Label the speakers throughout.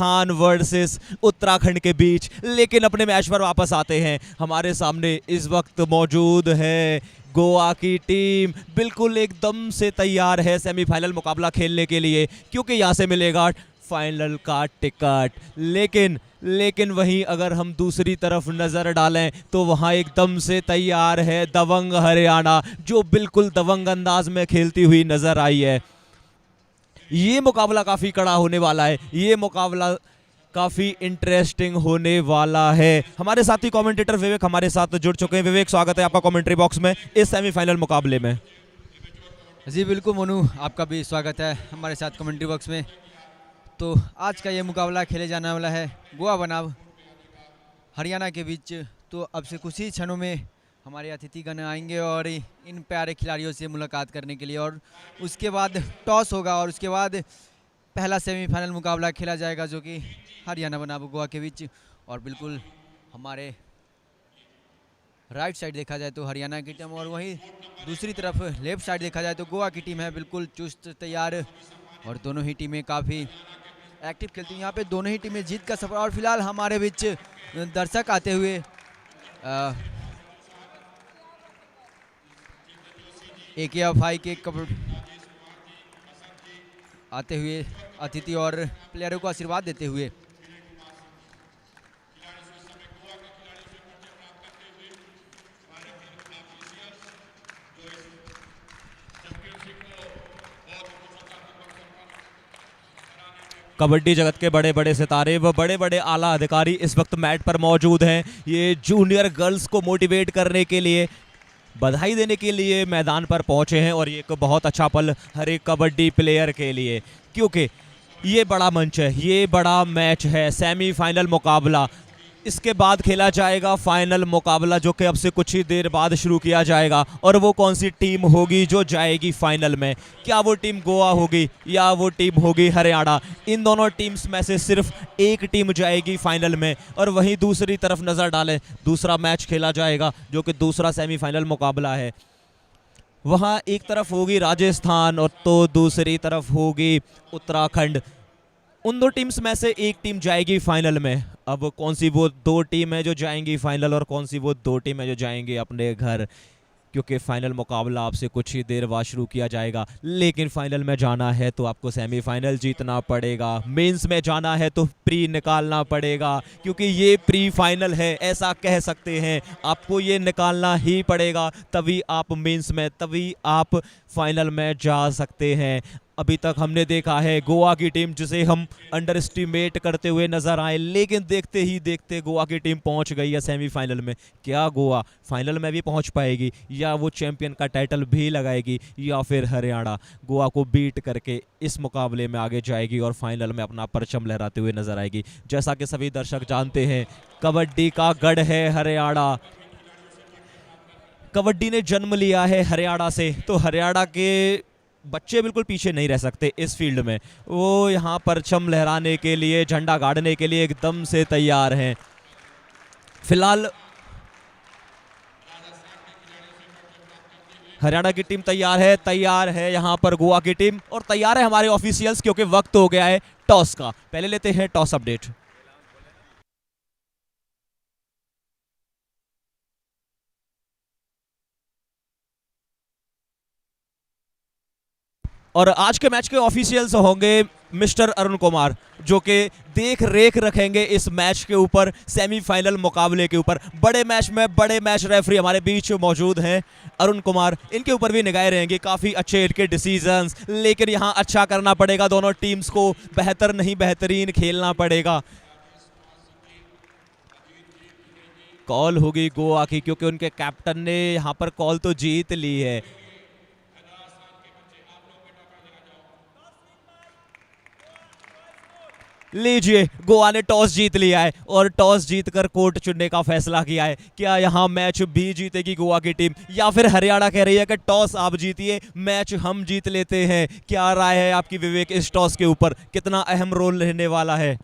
Speaker 1: Rajasthan versus Uttarakhand के बीच। लेकिन अपने मैच पर वापस आते हैं। हमारे सामने इस वक्त मौजूद है गोवा की टीम, बिल्कुल एकदम से तैयार है सेमीफाइनल मुकाबला खेलने के लिए, क्योंकि यहाँ से मिलेगा फाइनल का टिकट। लेकिन वहीं अगर हम दूसरी तरफ नज़र डालें तो वहाँ एकदम से तैयार है दबंग हरियाणा, जो बिल्कुल दबंग अंदाज में खेलती हुई नज़र आई है। ये मुकाबला काफ़ी कड़ा होने वाला है, ये मुकाबला काफ़ी इंटरेस्टिंग होने वाला है। हमारे साथी कमेंटेटर विवेक हमारे साथ जुड़ चुके हैं। विवेक, स्वागत है आपका कमेंट्री बॉक्स में इस सेमीफाइनल मुकाबले में।
Speaker 2: जी बिल्कुल मोनू, आपका भी स्वागत है हमारे साथ कमेंट्री बॉक्स में। तो आज का ये मुकाबला खेले जाने वाला है गोवा बनाम हरियाणा के बीच। तो अब से कुछ ही क्षणों में हमारे अतिथिगण आएंगे और इन प्यारे खिलाड़ियों से मुलाकात करने के लिए, और उसके बाद टॉस होगा और उसके बाद पहला सेमीफाइनल मुकाबला खेला जाएगा जो कि हरियाणा बनाम गोवा के बीच। और बिल्कुल हमारे राइट साइड देखा जाए तो हरियाणा की टीम और वहीं दूसरी तरफ लेफ्ट साइड देखा जाए तो गोवा की टीम है, बिल्कुल चुस्त तैयार। और दोनों ही टीमें काफ़ी एक्टिव खेलती हैं। यहाँ पे दोनों ही टीमें जीत का सफर। और फिलहाल हमारे बीच दर्शक आते हुए AKFI के आते हुए अतिथि और प्लेयरों को आशीर्वाद देते हुए।
Speaker 1: कबड्डी जगत के बड़े बड़े सितारे व बड़े बड़े आला अधिकारी इस वक्त मैट पर मौजूद हैं। ये जूनियर गर्ल्स को मोटिवेट करने के लिए, बधाई देने के लिए मैदान पर पहुंचे हैं। और ये एक बहुत अच्छा पल हर एक कबड्डी प्लेयर के लिए, क्योंकि ये बड़ा मंच है, ये बड़ा मैच है, सेमीफाइनल मुकाबला। इसके बाद खेला जाएगा फाइनल मुकाबला, जो कि अब से कुछ ही देर बाद शुरू किया जाएगा। और वो कौन सी टीम होगी जो जाएगी फाइनल में? क्या वो टीम गोवा होगी या वो टीम होगी हरियाणा? इन दोनों टीम्स में से सिर्फ एक टीम जाएगी फाइनल में। और वहीं दूसरी तरफ नज़र डालें, दूसरा मैच खेला जाएगा जो कि दूसरा सेमीफाइनल मुकाबला है। वहाँ एक तरफ होगी राजस्थान और तो दूसरी तरफ होगी उत्तराखंड। उन दो टीम्स में से एक टीम जाएगी फाइनल में। अब कौन सी वो दो टीम है जो जाएंगी फाइनल और कौन सी वो दो टीम है जो जाएंगी अपने घर, क्योंकि फाइनल मुकाबला आपसे कुछ ही देर बाद शुरू किया जाएगा। लेकिन फाइनल में जाना है तो आपको सेमीफाइनल जीतना पड़ेगा, मेंस में जाना है तो प्री निकालना पड़ेगा, क्योंकि ये प्री फाइनल है, ऐसा कह सकते हैं। आपको ये निकालना ही पड़ेगा, तभी आप मेंस में, तभी आप फाइनल में जा सकते हैं। अभी तक हमने देखा है गोवा की टीम जिसे हम अंडर एस्टिमेट करते हुए नजर आए, लेकिन देखते ही देखते गोवा की टीम पहुंच गई है सेमीफाइनल में। क्या गोवा फाइनल में भी पहुंच पाएगी, या वो चैंपियन का टाइटल भी लगाएगी, या फिर हरियाणा गोवा को बीट करके इस मुकाबले में आगे जाएगी और फाइनल में अपना परचम लहराते हुए नजर आएगी? जैसा कि सभी दर्शक जानते हैं, कबड्डी का गढ़ है हरियाणा। कबड्डी ने जन्म लिया है हरियाणा से, तो हरियाणा के बच्चे बिल्कुल पीछे नहीं रह सकते इस फील्ड में। वो यहाँ परचम लहराने के लिए, झंडा गाड़ने के लिए एकदम से तैयार हैं। फिलहाल हरियाणा की टीम तैयार है यहाँ पर गोवा की टीम, और तैयार है हमारे ऑफिशियल्स, क्योंकि वक्त हो गया है टॉस का। पहले लेते हैं टॉस अपडेट। और आज के मैच के ऑफिशियल्स होंगे मिस्टर अरुण कुमार, जो कि देख रेख रखेंगे इस मैच के ऊपर, सेमीफाइनल मुकाबले के ऊपर। बड़े मैच रेफरी हमारे बीच मौजूद हैं अरुण कुमार, इनके ऊपर भी निगाहें रहेंगी। काफ़ी अच्छे इनके डिसीजंस, लेकिन यहाँ अच्छा करना पड़ेगा दोनों टीम्स को, बेहतर नहीं बेहतरीन खेलना पड़ेगा। कॉल होगी गोवा की, क्योंकि उनके कैप्टन ने यहाँ पर कॉल तो जीत ली है। लीजिए, गोवा ने टॉस जीत लिया है और टॉस जीतकर कोर्ट चुनने का फैसला किया है। क्या यहाँ मैच भी जीतेगी गोवा की टीम, या फिर हरियाणा कह रही है कि टॉस आप जीतिए, मैच हम जीत लेते हैं? क्या राय है आपकी विवेक इस टॉस के ऊपर? कितना अहम रोल रहने वाला है?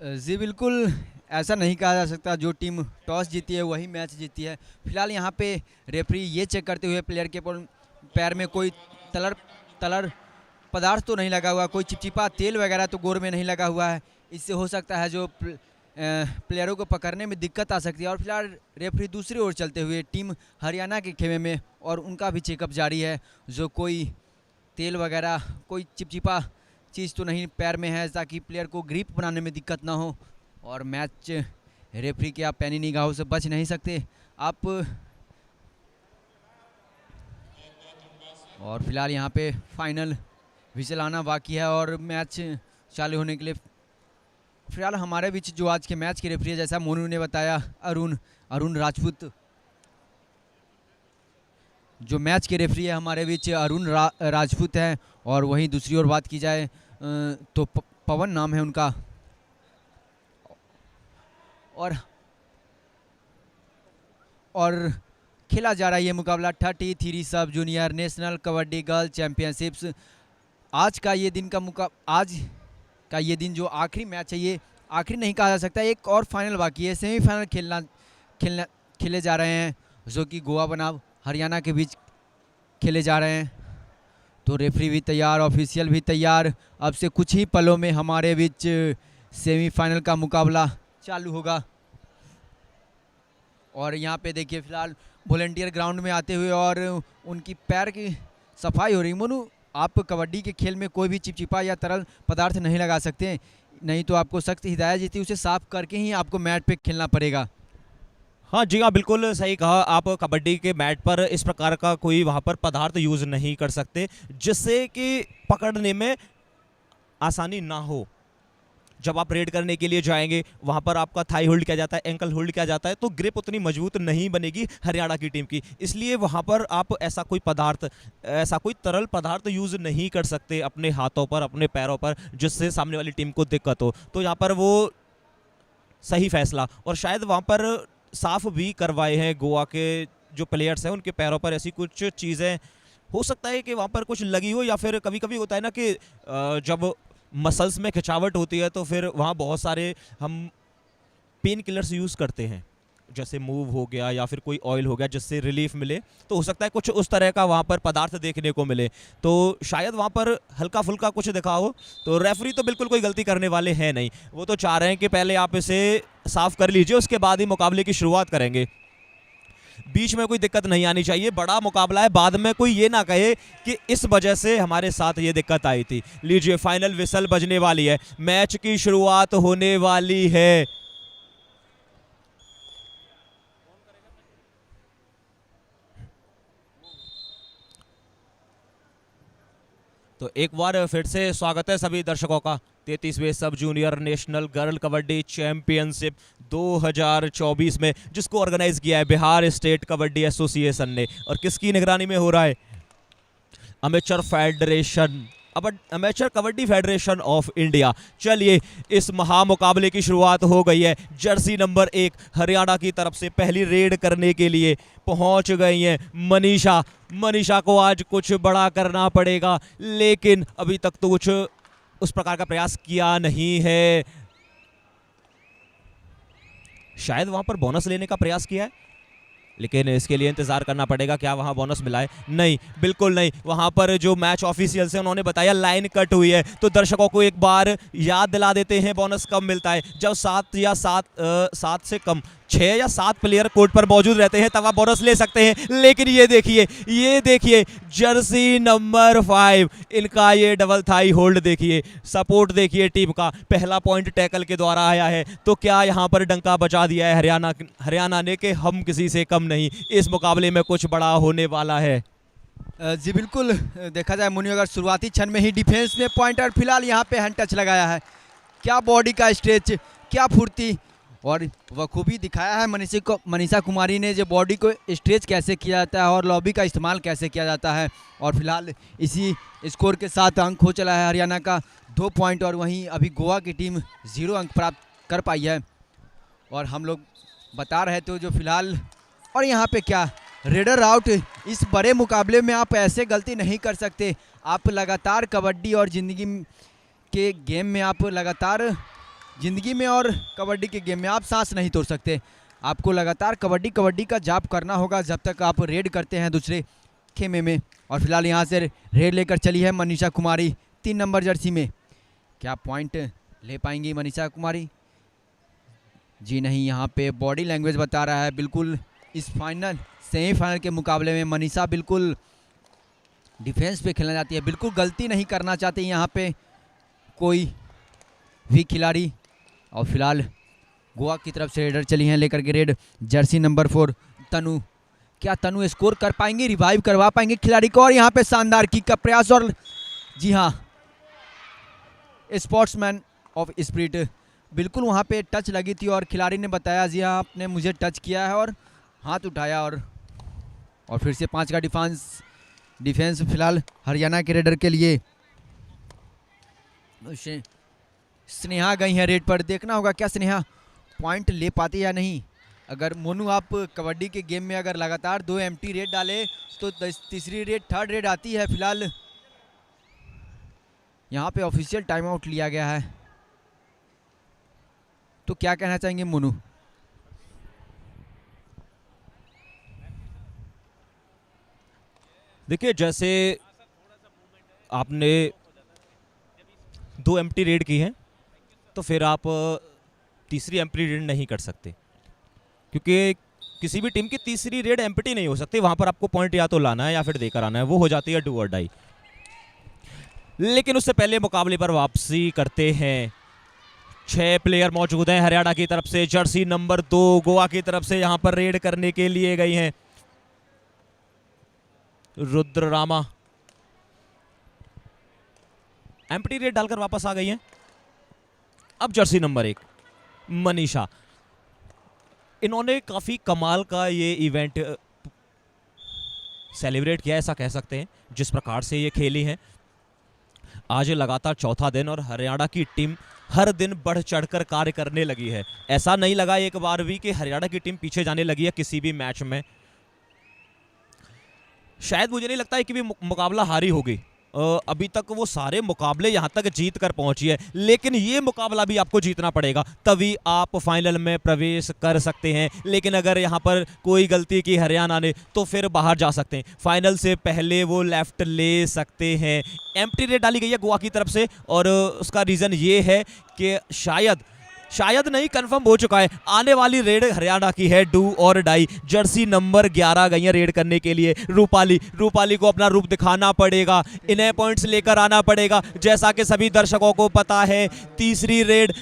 Speaker 2: जी बिल्कुल, ऐसा नहीं कहा जा सकता। जो टीम टॉस जीती है वही मैच जीती है। फिलहाल यहाँ पे रेफरी ये चेक करते हुए प्लेयर के पैर में कोई तलर पदार्थ तो नहीं लगा हुआ, कोई चिपचिपा तेल वगैरह तो गोर में नहीं लगा हुआ है। इससे हो सकता है जो प्लेयरों को पकड़ने में दिक्कत आ सकती है। और फिलहाल रेफरी दूसरी ओर चलते हुए टीम हरियाणा के खेमे में, और उनका भी चेकअप जारी है, जो कोई तेल वगैरह कोई चिपचिपा चीज़ तो नहीं पैर में है, ताकि प्लेयर को ग्रिप बनाने में दिक्कत ना हो। और मैच रेफरी के आप पैनी निगाहों से बच नहीं सकते आप। और फिलहाल यहाँ पे फाइनल विसल आना बाकी है और मैच चालू होने के लिए। फिलहाल हमारे बीच जो आज के मैच के रेफरी है, जैसा मोनू ने बताया, अरुण राजपूत जो मैच के रेफरी है हमारे बीच अरुण राजपूत है। और वहीं दूसरी ओर बात की जाए तो पवन नाम है उनका। और खेला जा रहा है ये मुकाबला 33 सब junior national kabaddi girl championships. आज का ये दिन जो आखिरी मैच है, ये आखिरी नहीं कहा जा सकता, एक और फाइनल बाकी है। सेमीफाइनल खेले जा रहे हैं, जो कि गोवा बनाम हरियाणा के बीच खेले जा रहे हैं। तो रेफरी भी तैयार, ऑफिशियल भी तैयार। अब से कुछ ही पलों में हमारे बीच सेमीफाइनल का मुकाबला चालू होगा। और यहाँ पे देखिए फिलहाल वॉलंटियर ग्राउंड में आते हुए और उनकी पैर की सफाई हो रही। मोनू, आप कबड्डी के खेल में कोई भी चिपचिपा या तरल पदार्थ नहीं लगा सकते, नहीं तो आपको सख्त हिदायत देती है, उसे साफ करके ही आपको मैट पे खेलना पड़ेगा।
Speaker 1: हाँ जी, हाँ बिल्कुल सही कहा। आप कबड्डी के मैट पर इस प्रकार का कोई वहाँ पर पदार्थ यूज़ नहीं कर सकते, जिससे कि पकड़ने में आसानी ना हो। जब आप रेड करने के लिए जाएंगे, वहाँ पर आपका थाई होल्ड किया जाता है, एंकल होल्ड किया जाता है, तो ग्रिप उतनी मजबूत नहीं बनेगी हरियाणा की टीम की। इसलिए वहाँ पर आप ऐसा कोई तरल पदार्थ यूज़ नहीं कर सकते अपने हाथों पर, अपने पैरों पर, जिससे सामने वाली टीम को दिक्कत हो। तो यहाँ पर वो सही फैसला। और शायद वहाँ पर साफ भी करवाए हैं गोवा के जो प्लेयर्स हैं, उनके पैरों पर ऐसी कुछ चीज़ें हो सकता है कि वहाँ पर कुछ लगी हो, या फिर कभी कभी होता है ना कि जब मसल्स में खिंचावट होती है तो फिर वहाँ बहुत सारे हम पेन किलर्स यूज़ करते हैं, जैसे मूव हो गया या फिर कोई ऑयल हो गया, जिससे रिलीफ मिले। तो हो सकता है कुछ उस तरह का वहाँ पर पदार्थ देखने को मिले, तो शायद वहाँ पर हल्का फुल्का कुछ दिखा हो। तो रेफरी तो बिल्कुल कोई गलती करने वाले हैं नहीं, वो तो चाह रहे हैं कि पहले आप इसे साफ कर लीजिए, उसके बाद ही मुकाबले की शुरुआत करेंगे। बीच में कोई दिक्कत नहीं आनी चाहिए, बड़ा मुकाबला है, बाद में कोई ये ना कहे कि इस वजह से हमारे साथ ये दिक्कत आई थी। लीजिए, फाइनल विसल बजने वाली है, मैच की शुरुआत होने वाली है। तो एक बार फिर से स्वागत है सभी दर्शकों का 33वें sub junior national girl kabaddi championship 2024 में, जिसको ऑर्गेनाइज किया है बिहार स्टेट कबड्डी एसोसिएशन ने। और किसकी निगरानी में हो रहा है? Amateur kabaddi federation of India. चलिए, इस महामुकाबले की शुरुआत हो गई है। जर्सी नंबर 1 हरियाणा की तरफ से पहली रेड करने के लिए पहुंच गई हैं मनीषा को आज कुछ बड़ा करना पड़ेगा, लेकिन अभी तक तो कुछ उस प्रकार का प्रयास किया नहीं है। शायद वहां पर बोनस लेने का प्रयास किया है, लेकिन इसके लिए इंतजार करना पड़ेगा। क्या वहां बोनस मिला है? नहीं, बिल्कुल नहीं। वहां पर जो मैच ऑफिशियल से उन्होंने बताया लाइन कट हुई है, तो दर्शकों को एक बार याद दिला देते हैं बोनस कब मिलता है। जब 7 से कम 6 या 7 प्लेयर कोर्ट पर मौजूद रहते हैं, तब आप बोनस ले सकते हैं। लेकिन ये देखिए जर्सी नंबर 5, इनका ये डबल थाई होल्ड देखिए, सपोर्ट देखिए टीम का। पहला पॉइंट टैकल के द्वारा आया है, तो क्या यहाँ पर डंका बजा दिया है हरियाणा ने कि हम किसी से कम नहीं, इस मुकाबले में कुछ बड़ा होने वाला है।
Speaker 2: जी बिल्कुल, देखा जाए मुनि, अगर शुरुआती क्षण में ही डिफेंस में पॉइंटर फिलहाल यहाँ पे हैंड टच लगाया है। क्या बॉडी का स्ट्रेच, क्या फुर्ती, और बखूबी दिखाया है मनीषा कुमारी ने, जो बॉडी को स्ट्रेच कैसे किया जाता है और लॉबी का इस्तेमाल कैसे किया जाता है। और फिलहाल इसी स्कोर के साथ अंक हो चला है हरियाणा का 2 पॉइंट, और वहीं अभी गोवा की टीम 0 अंक प्राप्त कर पाई है। और हम लोग बता रहे थे जो फिलहाल, और यहाँ पे क्या रेडर आउट। इस बड़े मुकाबले में आप ऐसे गलती नहीं कर सकते। आप लगातार कबड्डी और ज़िंदगी के गेम में और कबड्डी के गेम में आप सांस नहीं तोड़ सकते। आपको लगातार कबड्डी का जाप करना होगा जब तक आप रेड करते हैं दूसरे खेमे में। और फिलहाल यहाँ से रेड लेकर चली है मनीषा कुमारी 3 नंबर जर्सी में। क्या पॉइंट ले पाएंगी मनीषा कुमारी? जी नहीं, यहाँ पे बॉडी लैंग्वेज बता रहा है बिल्कुल इस फाइनल सेमीफाइनल के मुकाबले में मनीषा बिल्कुल डिफेंस पे खेलना चाहती है, बिल्कुल गलती नहीं करना चाहती यहाँ पे कोई भी खिलाड़ी। और फिलहाल गोवा की तरफ से रेडर चली हैं लेकर के रेड जर्सी नंबर 4 तनु। क्या तनु स्कोर कर पाएंगे, रिवाइव करवा पाएंगे खिलाड़ी को? और यहाँ पे शानदार किक का प्रयास, और जी हाँ, स्पोर्ट्समैन ऑफ स्पिरिट, बिल्कुल वहाँ पे टच लगी थी और खिलाड़ी ने बताया जी हाँ आपने मुझे टच किया है, और हाथ उठाया। और फिर से 5 का डिफेंस फिलहाल हरियाणा के रेडर के लिए। स्नेहा गई है रेड पर, देखना होगा क्या स्नेहा पॉइंट ले पाती या नहीं। अगर मोनू आप कबड्डी के गेम में अगर लगातार 2 एम्प्टी रेड डाले तो तीसरी रेड, थर्ड रेड आती है। फिलहाल यहाँ पे ऑफिशियल टाइम आउट लिया गया है, तो क्या कहना चाहेंगे मोनू?
Speaker 1: देखिए, जैसे आपने 2 एम्प्टी रेड की हैं तो फिर आप तीसरी एम्प्टी रेड नहीं कर सकते, क्योंकि किसी भी टीम की तीसरी रेड एम्प्टी नहीं हो सकती। वहां पर आपको पॉइंट या तो लाना है या फिर देकर आना है, वो हो जाती है डू और डाई। लेकिन उससे पहले मुकाबले पर वापसी करते हैं। 6 प्लेयर मौजूद हैं हरियाणा की तरफ से। जर्सी नंबर 2 गोवा की तरफ से यहां पर रेड करने के लिए गई हैं। रुद्ररामा एम्प्टी रेड डालकर वापस आ गई हैं। अब जर्सी नंबर 1 मनीषा, इन्होंने काफी कमाल का ये इवेंट सेलिब्रेट किया, ऐसा कह सकते हैं, जिस प्रकार से ये खेली हैं। आज लगातार चौथा दिन और हरियाणा की टीम हर दिन बढ़ चढ़कर कार्य करने लगी है। ऐसा नहीं लगा एक बार भी कि हरियाणा की टीम पीछे जाने लगी है किसी भी मैच में। शायद मुझे नहीं लगता है कि भी मुकाबला हारी होगी। अभी तक वो सारे मुकाबले यहां तक जीत कर पहुंची है, लेकिन ये मुकाबला भी आपको जीतना पड़ेगा, तभी आप फाइनल में प्रवेश कर सकते हैं। लेकिन अगर यहां पर कोई गलती की हरियाणा ने तो फिर बाहर जा सकते हैं। फाइनल से पहले वो लेफ्ट ले सकते हैं। एम्प्टी रेड डाली गई है गोवा की तरफ से, और उसका रीजन ये है कि शायद नहीं, कंफर्म हो चुका है, आने वाली रेड हरियाणा की है, डू और डाई। जर्सी नंबर 11 गई है रेड करने के लिए। रूपाली को अपना रूप दिखाना पड़ेगा, इन्हें पॉइंट्स लेकर आना पड़ेगा। जैसा कि सभी दर्शकों को पता है, तीसरी रेड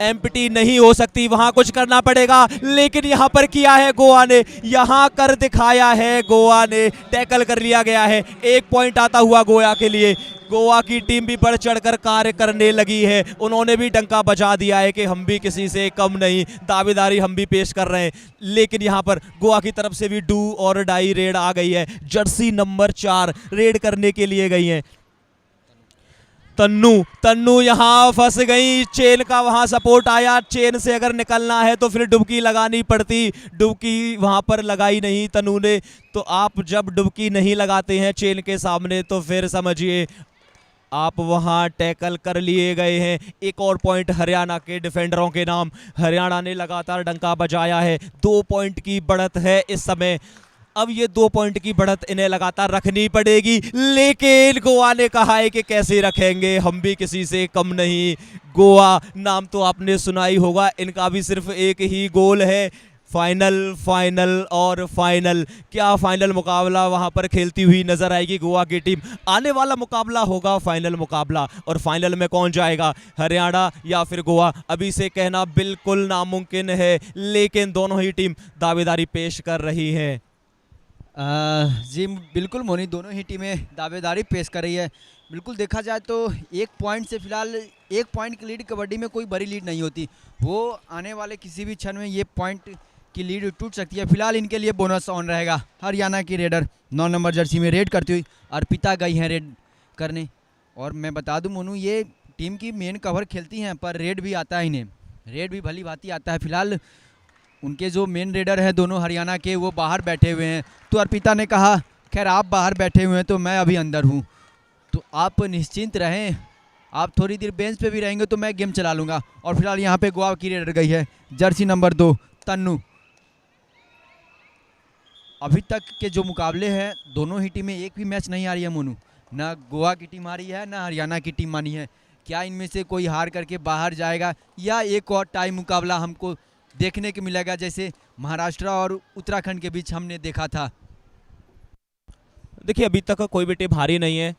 Speaker 1: एम्प्टी नहीं हो सकती, वहां कुछ करना पड़ेगा। लेकिन यहां पर किया है गोवा ने, यहां कर दिखाया है गोवा ने, टैकल कर लिया गया है। 1 पॉइंट आता हुआ गोवा के लिए। गोवा की टीम भी बढ़ चढ़कर कार्य करने लगी है, उन्होंने भी डंका बजा दिया है कि हम भी किसी से कम नहीं, दावेदारी हम भी पेश कर रहे हैं। लेकिन यहां पर गोवा की तरफ से भी डू और डाई रेड आ गई है। जर्सी नंबर 4 रेड करने के लिए गई है। तन्नू यहां फंस गई, चेन का वहां सपोर्ट आया, चेन से अगर निकलना है तो फिर डुबकी लगानी पड़ती, डुबकी वहां पर लगाई नहीं तन्नू ने। तो आप जब डुबकी नहीं लगाते हैं चेन के सामने तो फिर समझिए आप वहां टैकल कर लिए गए हैं। एक और पॉइंट हरियाणा के डिफेंडरों के नाम। हरियाणा ने लगातार डंका बजाया है, 2 पॉइंट की बढ़त है इस समय। अब ये 2 पॉइंट की बढ़त इन्हें लगातार रखनी पड़ेगी, लेकिन गोवा ने कहा है कि कैसे रखेंगे, हम भी किसी से कम नहीं। गोवा नाम तो आपने सुना ही होगा, इनका भी सिर्फ एक ही गोल है, फाइनल और फाइनल। क्या फाइनल मुकाबला वहां पर खेलती हुई नजर आएगी गोवा की टीम। आने वाला मुकाबला होगा फाइनल मुकाबला, और फाइनल में कौन जाएगा, हरियाणा या फिर गोवा, अभी से कहना बिल्कुल नामुमकिन है। लेकिन दोनों ही टीम दावेदारी पेश कर रही है।
Speaker 2: जी बिल्कुल मोनी, दोनों ही टीमें दावेदारी पेश कर रही है। बिल्कुल देखा जाए तो 1 पॉइंट से फिलहाल 1 पॉइंट की लीड कबड्डी में कोई बड़ी लीड नहीं होती, वो आने वाले किसी भी क्षण में ये पॉइंट की लीड टूट सकती है। फिलहाल इनके लिए बोनस ऑन रहेगा। हरियाणा की रेडर 9 नंबर जर्सी में रेड करती हुई अर्पिता गई हैं रेड करने। और मैं बता दूं मोनू, ये टीम की मेन कवर खेलती हैं पर रेड भी आता है इन्हें, रेड भी भली भांति आता है। फिलहाल उनके जो मेन रेडर हैं दोनों हरियाणा के, वो बाहर बैठे हुए हैं। तो अर्पिता ने कहा खैर आप बाहर बैठे हुए हैं तो मैं अभी अंदर हूँ, तो आप निश्चिंत रहें, आप थोड़ी देर बेंच पे भी रहेंगे तो मैं गेम चला लूँगा। और फिलहाल यहाँ पे गोवा की रेडर गई है जर्सी नंबर 2 तन्नू। अभी तक के जो मुकाबले हैं दोनों ही टीमें एक भी मैच नहीं आ रही है मोनू, ना गोवा की टीम आ रही है ना हरियाणा की टीम आनी है। क्या इनमें से कोई हार करके बाहर जाएगा या एक और टाई मुकाबला हमको देखने को मिलेगा, जैसे महाराष्ट्र और उत्तराखंड के बीच हमने देखा था।
Speaker 1: देखिए अभी तक कोई भी टीम हारी नहीं है,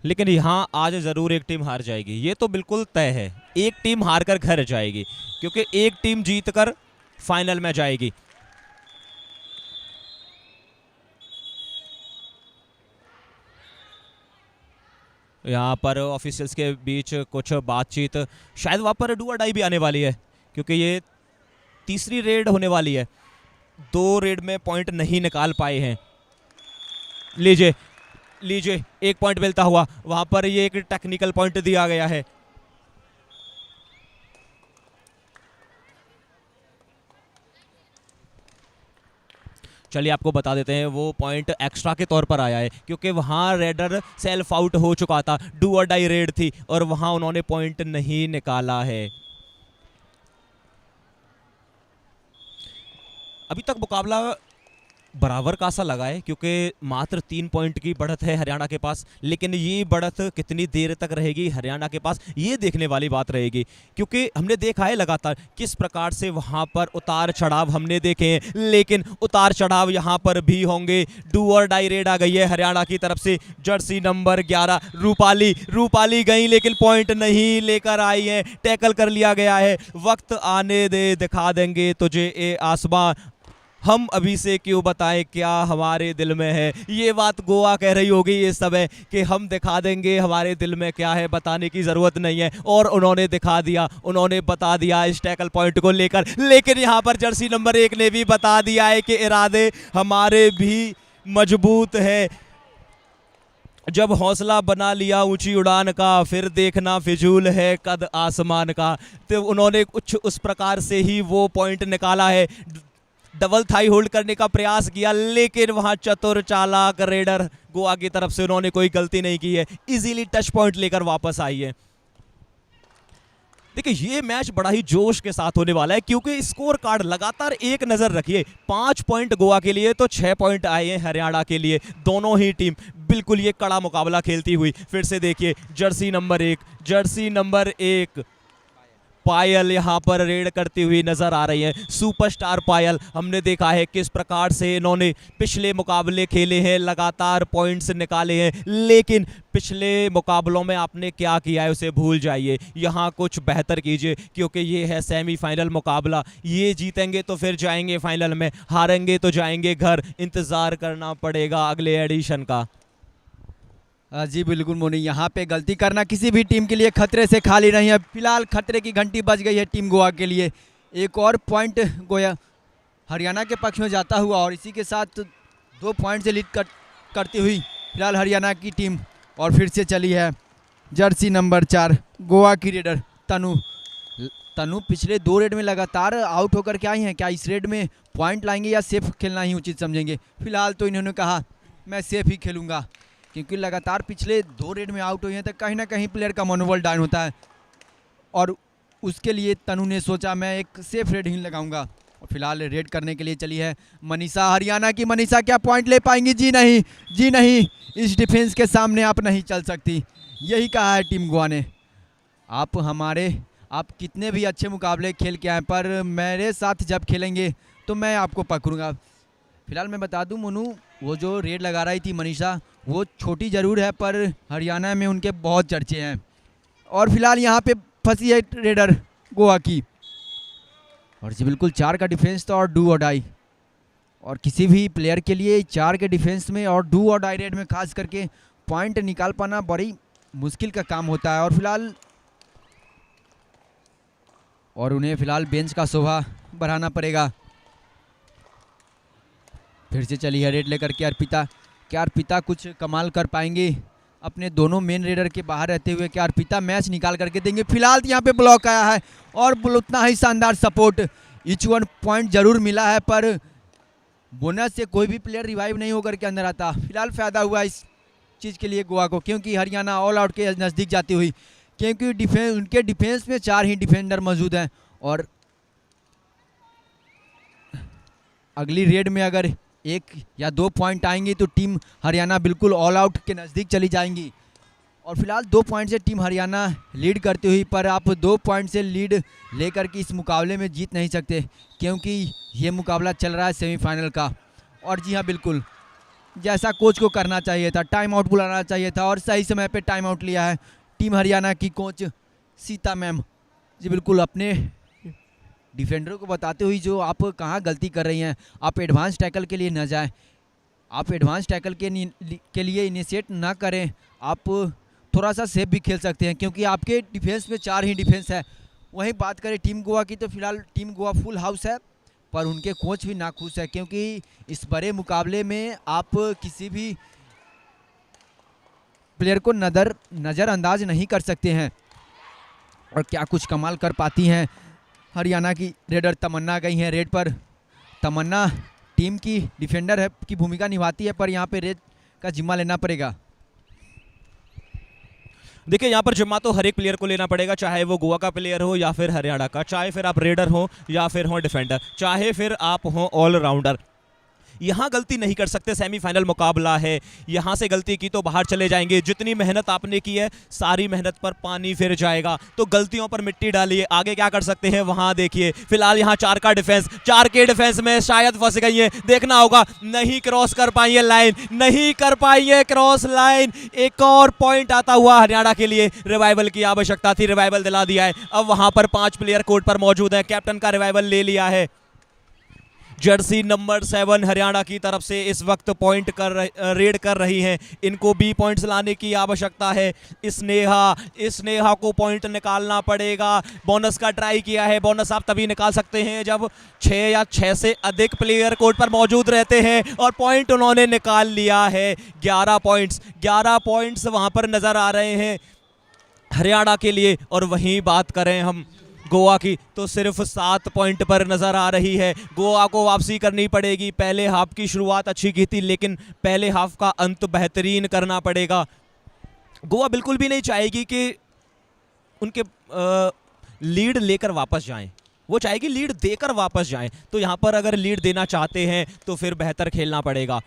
Speaker 1: लेकिन यहाँ आज ज़रूर एक टीम हार जाएगी, ये तो बिल्कुल तय है। एक टीम हार कर घर जाएगी, क्योंकि एक टीम जीत कर फाइनल में जाएगी। यहाँ पर ऑफिशियल्स के बीच कुछ बातचीत, शायद वहाँ पर डू और डाई भी आने वाली है, क्योंकि ये तीसरी रेड होने वाली है। 2 रेड में पॉइंट नहीं निकाल पाए हैं। लीजिए लीजिए, 1 पॉइंट मिलता हुआ, वहां पर ये एक टेक्निकल पॉइंट दिया गया है। चलिए आपको बता देते हैं, वो पॉइंट एक्स्ट्रा के तौर पर आया है, क्योंकि वहां रेडर सेल्फ आउट हो चुका था, डू और डाई रेड थी और वहां उन्होंने पॉइंट नहीं निकाला है। अभी तक मुकाबला बराबर का सा लगा है, क्योंकि मात्र 3 पॉइंट की बढ़त है हरियाणा के पास, लेकिन ये बढ़त कितनी देर तक रहेगी हरियाणा के पास, ये देखने वाली बात रहेगी। क्योंकि हमने देखा है लगातार किस प्रकार से वहां पर उतार चढ़ाव हमने देखे हैं, लेकिन उतार चढ़ाव यहां पर भी होंगे। डू और डाई रेड आ गई है हरियाणा की तरफ से। जर्सी नंबर 11 रूपाली गई, लेकिन पॉइंट नहीं लेकर आई है, टैकल कर लिया गया है। वक्त आने दे, दिखा देंगे तुझे ए आसमां, हम अभी से क्यों बताएं क्या हमारे दिल में है। ये बात गोवा कह रही होगी इस समय कि हम दिखा देंगे हमारे दिल में क्या है, बताने की ज़रूरत नहीं है। और उन्होंने दिखा दिया, उन्होंने बता दिया इस टैकल पॉइंट को लेकर। लेकिन यहाँ पर जर्सी नंबर 1 ने भी बता दिया है कि इरादे हमारे भी मजबूत है। जब हौसला बना लिया ऊंची उड़ान का, फिर देखना फिजूल है कद आसमान का। तो उन्होंने कुछ उस प्रकार से ही वो पॉइंट निकाला है। डबल थाई होल्ड करने का प्रयास किया, लेकिन वहां चतुर चालाक रेडर गोवा की तरफ से उन्होंने कोई गलती नहीं की है, इजीली टच पॉइंट लेकर वापस आई है। देखिए ये मैच बड़ा ही जोश के साथ होने वाला है, क्योंकि स्कोर कार्ड लगातार एक नजर रखिए, 5 पॉइंट गोवा के लिए तो 6 पॉइंट आए हैं हरियाणा के लिए। दोनों ही टीम बिल्कुल ये कड़ा मुकाबला खेलती हुई। फिर से देखिए जर्सी नंबर 1 पायल यहां पर रेड करती हुई नजर आ रही है। सुपरस्टार पायल, हमने देखा है किस प्रकार से इन्होंने पिछले मुकाबले खेले हैं, लगातार पॉइंट्स निकाले हैं, लेकिन पिछले मुकाबलों में आपने क्या किया है उसे भूल जाइए, यहां कुछ बेहतर कीजिए, क्योंकि ये है सेमीफाइनल मुकाबला। ये जीतेंगे तो फिर जाएंगे फाइनल में, हारेंगे तो जाएंगे घर। इंतजार करना पड़ेगा अगले एडिशन का।
Speaker 2: जी बिल्कुल मोनी, यहाँ पे गलती करना किसी भी टीम के लिए खतरे से खाली नहीं है। फिलहाल खतरे की घंटी बज गई है टीम गोवा के लिए। एक और पॉइंट गोया हरियाणा के पक्ष में जाता हुआ, और इसी के साथ 2 पॉइंट से लीड करती हुई फिलहाल हरियाणा की टीम। और फिर से चली है जर्सी नंबर 4 गोवा की रेडर तनु पिछले 2 रेड में लगातार आउट होकर के आई हैं। क्या इस रेड में पॉइंट लाएंगे या सेफ खेलना ही उचित समझेंगे? फिलहाल तो इन्होंने कहा मैं सेफ ही खेलूँगा, क्योंकि लगातार पिछले 2 रेड में आउट हुए हैं, तो कहीं ना कहीं प्लेयर का मनोबल डाउन होता है। और उसके लिए तनु ने सोचा मैं एक सेफ रेड ही लगाऊंगा, और फिलहाल रेड करने के लिए चली है मनीषा, हरियाणा की मनीषा। क्या पॉइंट ले पाएंगी? जी नहीं, इस डिफेंस के सामने आप नहीं चल सकती। यही कहा है टीम गोवा ने, आप कितने भी अच्छे मुकाबले खेल के आए, पर मेरे साथ जब खेलेंगे तो मैं आपको पकड़ूंगा। फिलहाल मैं बता दूं मोनू, वो जो रेड लगा रही थी मनीषा, वो छोटी ज़रूर है, पर हरियाणा में उनके बहुत चर्चे हैं। और फिलहाल यहाँ पे फंसी है रेडर गोवा की। और जी बिल्कुल 4 का डिफेंस था और डू और डाई, और किसी भी प्लेयर के लिए 4 के डिफेंस में और डू और डाई रेड में खास करके पॉइंट निकाल पाना बड़ी मुश्किल का काम होता है। और उन्हें फिलहाल बेंच का शोभा बढ़ाना पड़ेगा। फिर से चली है रेड लेकर के अर्पिता। क्या अर्पिता कुछ कमाल कर पाएंगे अपने दोनों मेन रेडर के बाहर रहते हुए? क्या अर्पिता मैच निकाल करके देंगे? फिलहाल यहाँ पे ब्लॉक आया है, और उतना ही शानदार सपोर्ट, ईच 1 पॉइंट जरूर मिला है, पर बोनस से कोई भी प्लेयर रिवाइव नहीं होकर के अंदर आता। फिलहाल फ़ायदा हुआ इस चीज़ के लिए गोवा को, क्योंकि हरियाणा ऑल आउट के नज़दीक जाती हुई, क्योंकि उनके डिफेंस में 4 ही डिफेंडर मौजूद हैं। और अगली रेड में अगर 1 या 2 पॉइंट आएंगे तो टीम हरियाणा बिल्कुल ऑल आउट के नज़दीक चली जाएंगी। और फिलहाल 2 पॉइंट से टीम हरियाणा लीड करती हुई, पर आप 2 पॉइंट से लीड लेकर के इस मुकाबले में जीत नहीं सकते, क्योंकि ये मुकाबला चल रहा है सेमीफाइनल का। और जी हाँ, बिल्कुल जैसा कोच को करना चाहिए था, टाइम आउट बुलाना चाहिए था, और सही समय पे टाइम आउट लिया है टीम हरियाणा की कोच सीता मैम जी। बिल्कुल अपने डिफेंडरों को बताते हुए जो आप कहाँ गलती कर रही हैं, आप एडवांस टैकल के लिए न जाएं, आप एडवांस टैकल के लिए इनिशिएट ना करें, आप थोड़ा सा सेफ भी खेल सकते हैं, क्योंकि आपके डिफेंस में 4 ही डिफेंस है। वहीं बात करें टीम गोवा की, तो फिलहाल टीम गोवा फुल हाउस है, पर उनके कोच भी नाखुश है, क्योंकि इस बड़े मुकाबले में आप किसी भी प्लेयर को नज़रअंदाज नहीं कर सकते हैं। और क्या कुछ कमाल कर पाती हैं हरियाणा की रेडर तमन्ना। गई हैं रेड पर, तमन्ना टीम की डिफेंडर है की भूमिका निभाती है, पर यहाँ पे रेड का जिम्मा लेना पड़ेगा।
Speaker 1: देखिए यहाँ पर जिम्मा तो हर एक प्लेयर को लेना पड़ेगा, चाहे वो गोवा का प्लेयर हो या फिर हरियाणा का, चाहे फिर आप रेडर हो या फिर हो डिफेंडर, चाहे फिर आप हो ऑलराउंडर। यहाँ गलती नहीं कर सकते, सेमीफाइनल मुकाबला है, यहाँ से गलती की तो बाहर चले जाएंगे। जितनी मेहनत आपने की है सारी मेहनत पर पानी फिर जाएगा, तो गलतियों पर मिट्टी डालिए। आगे क्या कर सकते हैं वहाँ देखिए। फिलहाल यहाँ 4 का डिफेंस, 4 के डिफेंस में शायद फंस गई है, देखना होगा। नहीं क्रॉस कर पाई है लाइन, नहीं कर पाई है क्रॉस लाइन। एक और पॉइंट आता हुआ हरियाणा के लिए। रिवाइवल की आवश्यकता थी, रिवाइवल दिला दिया है। अब वहाँ पर 5 प्लेयर कोर्ट पर मौजूद है, कैप्टन का रिवाइवल ले लिया है। जर्सी नंबर 7 हरियाणा की तरफ से इस वक्त रेड कर रही हैं। इनको भी पॉइंट्स लाने की आवश्यकता है। स्नेहा को पॉइंट निकालना पड़ेगा। बोनस का ट्राई किया है, बोनस आप तभी निकाल सकते हैं जब 6 या 6 से अधिक प्लेयर कोर्ट पर मौजूद रहते हैं, और पॉइंट उन्होंने निकाल लिया है। 11 पॉइंट्स वहां पर नजर आ रहे हैं हरियाणा के लिए। और वहीं बात करें हम गोवा की, तो सिर्फ 7 पॉइंट पर नजर आ रही है। गोवा को वापसी करनी पड़ेगी। पहले हाफ की शुरुआत अच्छी की थी, लेकिन पहले हाफ का अंत बेहतरीन करना पड़ेगा। गोवा बिल्कुल भी नहीं चाहेगी कि उनके लीड लेकर वापस जाएं, वो चाहेगी लीड देकर वापस जाएं। तो यहाँ पर अगर लीड देना चाहते हैं तो फिर बेहतर खेलना पड़ेगा,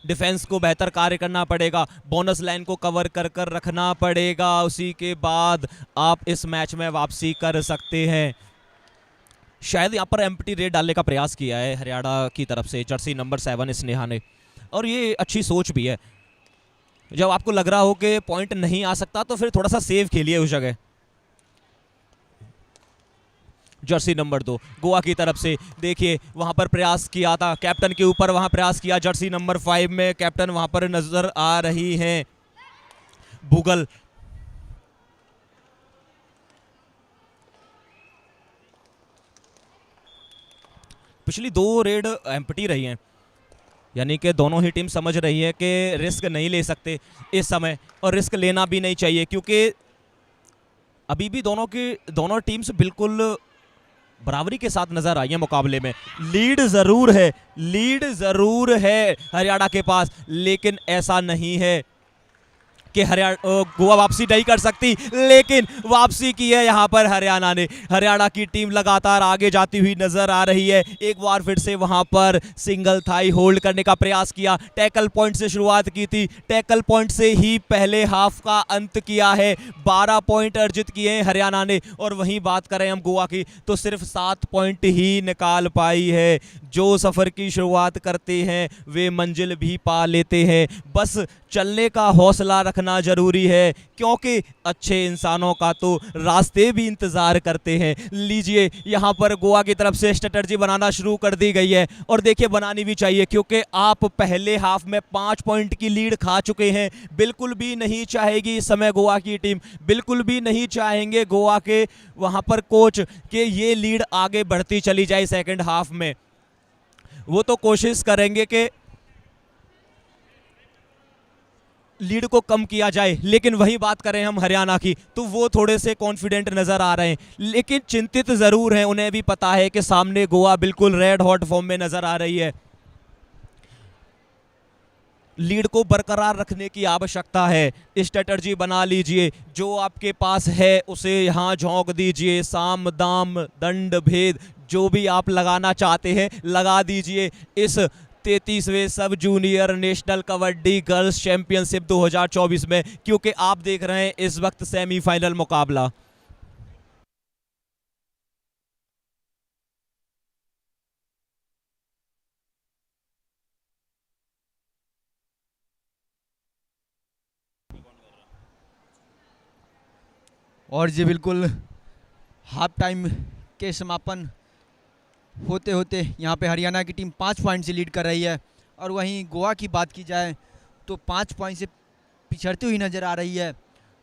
Speaker 1: डिफेंस को बेहतर कार्य करना पड़ेगा, बोनस लाइन को कवर कर कर रखना पड़ेगा। उसी के बाद आप इस मैच में वापसी कर सकते हैं। शायद यहाँ पर एम्प्टी रेड डालने का प्रयास किया है हरियाणा की तरफ से जर्सी नंबर 7 स्नेहा ने, और ये अच्छी सोच भी है। जब आपको लग रहा हो कि पॉइंट नहीं आ सकता तो फिर थोड़ा सा सेव खेलिए उस जगह। जर्सी नंबर 2 गोवा की तरफ से, देखिए वहां पर प्रयास किया था कैप्टन के ऊपर, वहां प्रयास किया। जर्सी नंबर 5 में कैप्टन वहां पर नजर आ रही हैं भूगल। पिछली 2 रेड एम्प्टी रही हैं, यानी कि दोनों ही टीम समझ रही है कि रिस्क नहीं ले सकते इस समय, और रिस्क लेना भी नहीं चाहिए, क्योंकि अभी भी दोनों टीम्स बिल्कुल बराबरी के साथ नजर आई है मुकाबले में। लीड जरूर है हरियाणा के पास, लेकिन ऐसा नहीं है कि गोवा वापसी नहीं कर सकती, लेकिन वापसी की है यहाँ पर हरियाणा ने। हरियाणा की टीम लगातार आगे जाती हुई नजर आ रही है। एक बार फिर से वहां पर सिंगल थाई होल्ड करने का प्रयास किया, टैकल पॉइंट से शुरुआत की थी, टैकल पॉइंट से ही पहले हाफ का अंत किया है। 12 पॉइंट अर्जित किए हैं हरियाणा ने, और वहीं बात करें हम गोवा की तो सिर्फ 7 पॉइंट ही निकाल पाई है। जो सफर की शुरुआत करते हैं वे मंजिल भी पा लेते हैं, बस चलने का हौसला रखना जरूरी है, क्योंकि अच्छे इंसानों का तो रास्ते भी इंतजार करते हैं। लीजिए यहाँ पर गोवा की तरफ से स्ट्रेटजी बनाना शुरू कर दी गई है, और देखिए बनानी भी चाहिए, क्योंकि आप पहले हाफ में 5 पॉइंट की लीड खा चुके हैं। बिल्कुल भी नहीं चाहेगी इस समय गोवा की टीम, बिल्कुल भी नहीं चाहेंगे गोवा के वहां पर कोच कि ये लीड आगे बढ़ती चली जाए सेकंड हाफ में। वो तो कोशिश करेंगे कि लीड को कम किया जाए, लेकिन वही बात करें हम हरियाणा की तो वो थोड़े से कॉन्फिडेंट नजर आ रहे हैं, लेकिन चिंतित जरूर हैं। उन्हें भी पता है कि सामने गोवा बिल्कुल रेड हॉट फॉर्म में नजर आ रही है। लीड को बरकरार रखने की आवश्यकता है। स्ट्रेटजी बना लीजिए, जो आपके पास है उसे यहाँ झोंक दीजिए। साम दाम दंड भेद जो भी आप लगाना चाहते हैं लगा दीजिए। इस 33वें sub junior national kabaddi girls championship 2024 में, क्योंकि आप देख रहे हैं इस वक्त सेमीफाइनल मुकाबला।
Speaker 2: और जी बिल्कुल हाफ टाइम के समापन होते होते यहाँ पे हरियाणा की टीम 5 पॉइंट से लीड कर रही है, और वहीं गोवा की बात की जाए तो 5 पॉइंट से पिछड़ती हुई नज़र आ रही है,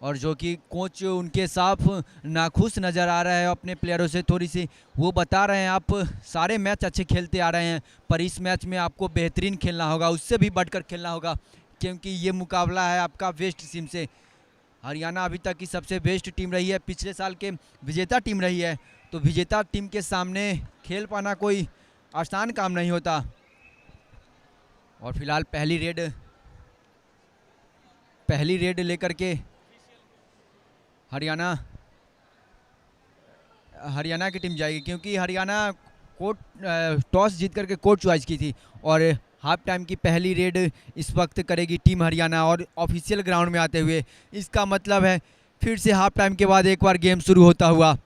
Speaker 2: और जो कि कोच उनके साफ नाखुश नज़र आ रहा है अपने प्लेयरों से थोड़ी सी। वो बता रहे हैं आप सारे मैच अच्छे खेलते आ रहे हैं, पर इस मैच में आपको बेहतरीन खेलना होगा, उससे भी बढ़कर खेलना होगा, क्योंकि ये मुकाबला है आपका वेस्ट टीम से। हरियाणा अभी तक की सबसे बेस्ट टीम रही है, पिछले साल के विजेता टीम रही है, तो विजेता टीम के सामने खेल पाना कोई आसान काम नहीं होता। और फिलहाल पहली रेड लेकर के हरियाणा की टीम जाएगी, क्योंकि हरियाणा टॉस जीत करके कोर्ट चॉइस की थी, और हाफ टाइम की पहली रेड इस वक्त करेगी टीम हरियाणा, और ऑफिशियल ग्राउंड में आते हुए। इसका मतलब है फिर से हाफ टाइम के बाद एक बार गेम शुरू होता हुआ,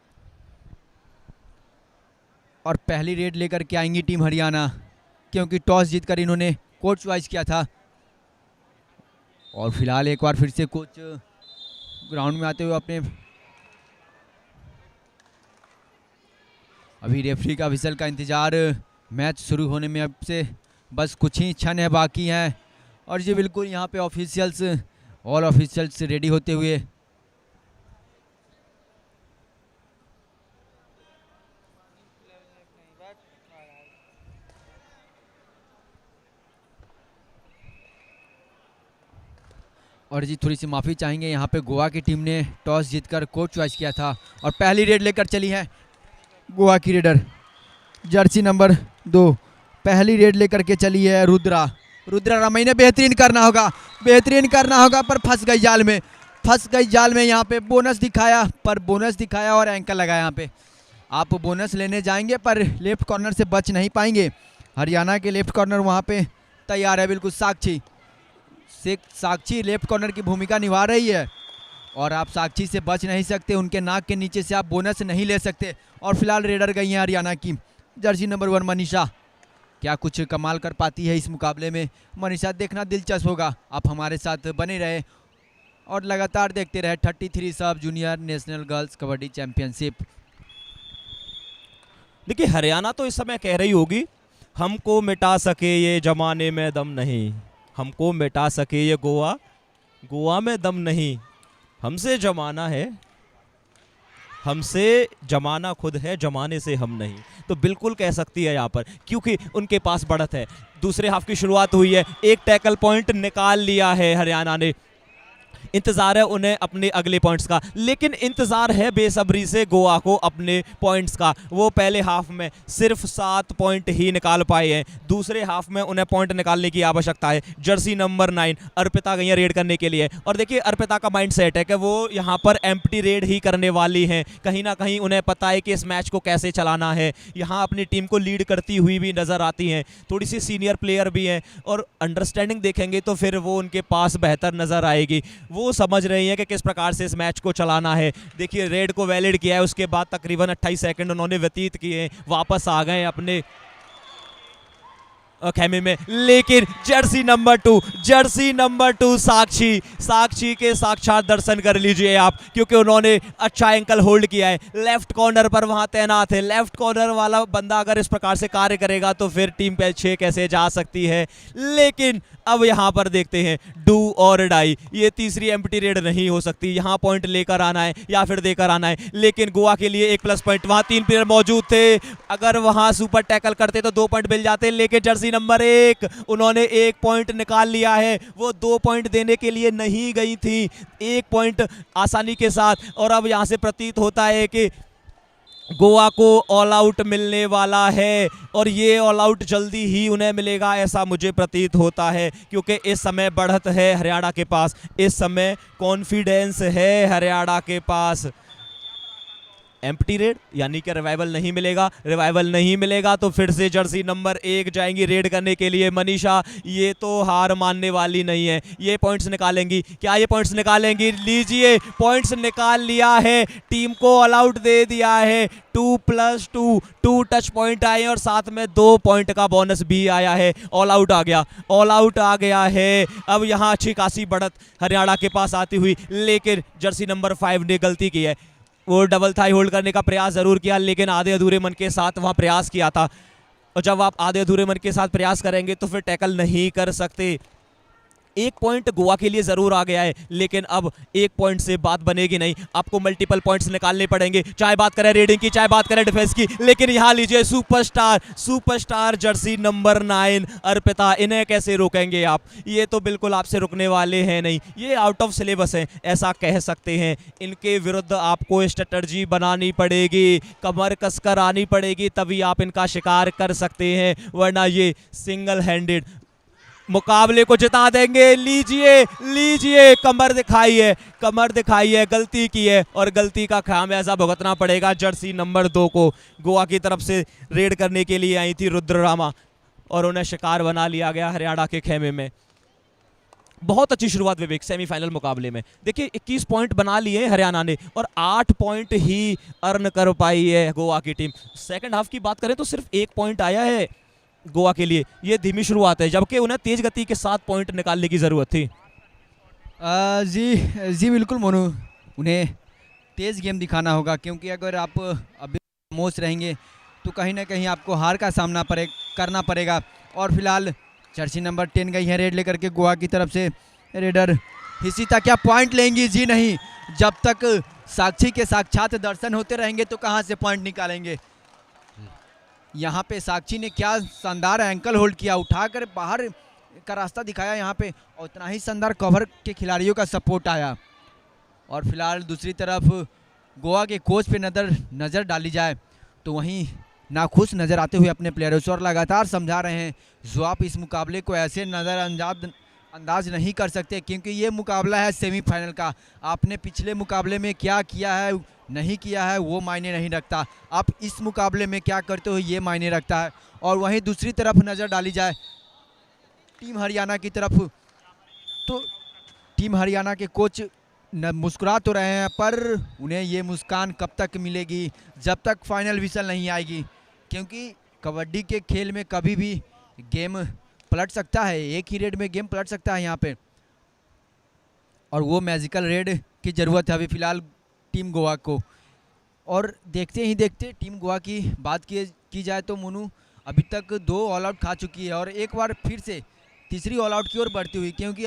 Speaker 2: और पहली रेड लेकर के आएंगी टीम हरियाणा, क्योंकि टॉस जीतकर इन्होंने कोच चॉइस किया था। और फिलहाल एक बार फिर से कोच ग्राउंड में आते हुए अपने अभी रेफरी का विसल का इंतजार, मैच शुरू होने में अब से बस कुछ ही क्षण है बाकी हैं। और जी बिल्कुल यहाँ पे ऑल ऑफिशियल्स रेडी होते हुए। और जी थोड़ी सी माफ़ी चाहेंगे, यहाँ पे गोवा की टीम ने टॉस जीतकर कोच चॉइस किया था, और पहली रेड लेकर चली है गोवा की रेडर, जर्सी नंबर 2 पहली रेड लेकर के चली है रुद्रा रमई ने। बेहतरीन करना होगा, पर फंस गई जाल में। यहाँ पे बोनस दिखाया और एंकल लगाया। यहाँ पे आप बोनस लेने जाएंगे पर लेफ्ट कॉर्नर से बच नहीं पाएंगे। हरियाणा के लेफ्ट कॉर्नर वहाँ पे तैयार है, बिल्कुल साक्षी लेफ्ट कॉर्नर की भूमिका निभा रही है, और आप साक्षी से बच नहीं सकते, उनके नाक के नीचे से आप बोनस नहीं ले सकते। और फिलहाल रेडर गई हैं हरियाणा की जर्सी नंबर 1 मनीषा। क्या कुछ कमाल कर पाती है इस मुकाबले में मनीषा, देखना दिलचस्प होगा। आप हमारे साथ बने रहे और लगातार देखते रहे 33 सब junior national girls kabaddi championship.
Speaker 1: देखिए हरियाणा तो इस समय कह रही होगी हमको मिटा सके ये जमाने में दम नहीं, हमको मिटा सके ये गोवा में दम नहीं, हमसे जमाना है, हमसे जमाना खुद है, जमाने से हम नहीं। तो बिल्कुल कह सकती है यहाँ पर, क्योंकि उनके पास बढ़त है। दूसरे हाफ की शुरुआत हुई है, एक टैकल पॉइंट निकाल लिया है हरियाणा ने। इंतज़ार है उन्हें अपने अगले पॉइंट्स का, लेकिन इंतज़ार है बेसब्री से गोवा को अपने पॉइंट्स का। वो पहले हाफ में सिर्फ 7 पॉइंट ही निकाल पाए हैं, दूसरे हाफ में उन्हें पॉइंट निकालने की आवश्यकता है। जर्सी नंबर 9 अर्पिता गई है रेड करने के लिए, और देखिए अर्पिता का माइंड सेट है कि वो यहाँ पर एम्प्टी रेड ही करने वाली हैं। कहीं ना कहीं उन्हें पता है कि इस मैच को कैसे चलाना है। यहाँ अपनी टीम को लीड करती हुई भी नज़र आती हैं, थोड़ी सी सीनियर प्लेयर भी हैं, और अंडरस्टैंडिंग देखेंगे तो फिर वो उनके पास बेहतर नज़र आएगी। वो समझ रही है कि किस प्रकार से इस मैच को चलाना है। देखिए रेड को वैलिड किया है, उसके बाद तकरीबन 28 सेकंड उन्होंने व्यतीत किए, वापस आ गए अपने खेमे में। लेकिन जर्सी नंबर 2 साक्षी के साक्षात दर्शन कर लीजिए आप, क्योंकि उन्होंने अच्छा एंकल होल्ड किया है, लेफ्ट कॉर्नर पर वहां तैनात है। लेफ्ट कॉर्नर वाला बंदा अगर इस प्रकार से कार्य करेगा तो फिर टीम पे 6 कैसे जा सकती है। लेकिन अब यहां पर देखते हैं डू और डाई, ये तीसरी एम्प्टी रेड नहीं हो सकती, यहां पॉइंट लेकर आना है या फिर देकर आना है। लेकिन गोवा के लिए 1 प्लस पॉइंट, वहां 3 प्लेयर मौजूद थे, अगर वहां सुपर टैकल करते तो 2 पॉइंट मिल जाते। लेकिन जर्सी नंबर 1 उन्होंने 1 पॉइंट निकाल लिया है, वो 2 पॉइंट देने के लिए नहीं गई थी, 1 पॉइंट आसानी के साथ। और अब यहां से प्रतीत होता है कि गोवा को ऑल आउट मिलने वाला है, और ये ऑल आउट जल्दी ही उन्हें मिलेगा ऐसा मुझे प्रतीत होता है, क्योंकि इस समय बढ़त है हरियाणा के पास, इस समय कॉन्फिडेंस है हरियाणा के पास। एम्प्टी रेड, यानी कि रिवाइवल नहीं मिलेगा। रिवाइवल नहीं मिलेगा तो फिर से जर्सी नंबर 1 जाएंगी रेड करने के लिए। मनीषा ये तो हार मानने वाली नहीं है, ये पॉइंट्स निकालेंगी। क्या ये पॉइंट्स निकालेंगी? लीजिए, पॉइंट्स निकाल लिया है, टीम को ऑल आउट दे दिया है। 2+2 2 टच पॉइंट आए और साथ में 2 पॉइंट का बोनस भी आया है। ऑल आउट आ गया, ऑल आउट आ गया है। अब यहाँ अच्छी खासी बढ़त हरियाणा के पास आती हुई, लेकिन जर्सी नंबर 5 ने गलती की है। वो डबल थाई होल्ड करने का प्रयास जरूर किया, लेकिन आधे अधूरे मन के साथ वहां प्रयास किया था। और जब आप आधे अधूरे मन के साथ प्रयास करेंगे तो फिर टैकल नहीं कर सकते। 1 पॉइंट गोवा के लिए जरूर आ गया है, लेकिन अब 1 पॉइंट से बात बनेगी नहीं, आपको मल्टीपल पॉइंट्स निकालने पड़ेंगे। चाहे बात करें रेडिंग की, चाहे बात करें डिफेंस की, लेकिन यहाँ लीजिए सुपरस्टार जर्सी नंबर 9 अर्पिता, इन्हें कैसे रोकेंगे आप? ये तो बिल्कुल आपसे रुकने वाले हैं नहीं, ये आउट ऑफ सिलेबस है, ऐसा कह सकते हैं। इनके विरुद्ध आपको स्ट्रेटजी बनानी पड़ेगी, कमर कसकर आनी पड़ेगी, तभी आप इनका शिकार कर सकते हैं, वरना ये सिंगल हैंडेड मुकाबले को जिता देंगे। लीजिए कमर दिखाई है, गलती की है और गलती का खामियाजा भुगतना पड़ेगा जर्सी नंबर 2 को। गोवा की तरफ से रेड करने के लिए आई थी रुद्ररामा और उन्हें शिकार बना लिया गया हरियाणा के खेमे में। बहुत अच्छी शुरुआत विवेक सेमीफाइनल मुकाबले में। देखिए 21 पॉइंट बना लिए हरियाणा ने और 8 पॉइंट ही अर्न कर पाई है गोवा की टीम। सेकंड हाफ की बात करें तो सिर्फ 1 पॉइंट आया है गोवा के लिए, ये धीमी शुरुआत है, जबकि उन्हें तेज गति के साथ पॉइंट निकालने की जरूरत थी।
Speaker 2: जी बिल्कुल मोनू, उन्हें तेज़ गेम दिखाना होगा, क्योंकि अगर आप अभी खामोश रहेंगे तो कहीं ना कहीं आपको हार का सामना करना पड़ेगा। और फिलहाल जर्सी नंबर 10 गई है रेड लेकर के गोवा की तरफ से। रेडर हिसिता क्या पॉइंट लेंगी? जी नहीं, जब तक साक्षी के साक्षात दर्शन होते रहेंगे तो कहाँ से पॉइंट निकालेंगे। यहाँ पे साक्षी ने क्या शानदार एंकल होल्ड किया, उठाकर बाहर का रास्ता दिखाया यहाँ पे, और उतना ही शानदार कवर के खिलाड़ियों का सपोर्ट आया। और फिलहाल दूसरी तरफ गोवा के कोच पे नज़र डाली जाए तो वहीं नाखुश नज़र आते हुए अपने प्लेयरों से और लगातार समझा रहे हैं जो आप इस मुकाबले को ऐसे नज़रअंदाज नहीं कर सकते, क्योंकि ये मुकाबला है सेमीफाइनल का। आपने पिछले मुकाबले में क्या किया है नहीं किया है वो मायने नहीं रखता, आप इस मुकाबले में क्या करते हो ये मायने रखता है। और वहीं दूसरी तरफ नज़र डाली जाए टीम हरियाणा की तरफ, तो टीम हरियाणा के कोच मुस्कुरा तो रहे हैं, पर उन्हें ये मुस्कान कब तक मिलेगी? जब तक फाइनल विसल नहीं आएगी, क्योंकि कबड्डी के खेल में कभी भी गेम पलट सकता है, एक ही रेड में गेम पलट सकता है यहाँ पे, और वो मैजिकल रेड की ज़रूरत है अभी फ़िलहाल टीम गोवा को। और देखते ही देखते टीम गोवा की बात की जाए तो मोनू अभी तक 2 ऑल आउट खा चुकी है और एक बार फिर से तीसरी ऑल आउट की ओर बढ़ती हुई, क्योंकि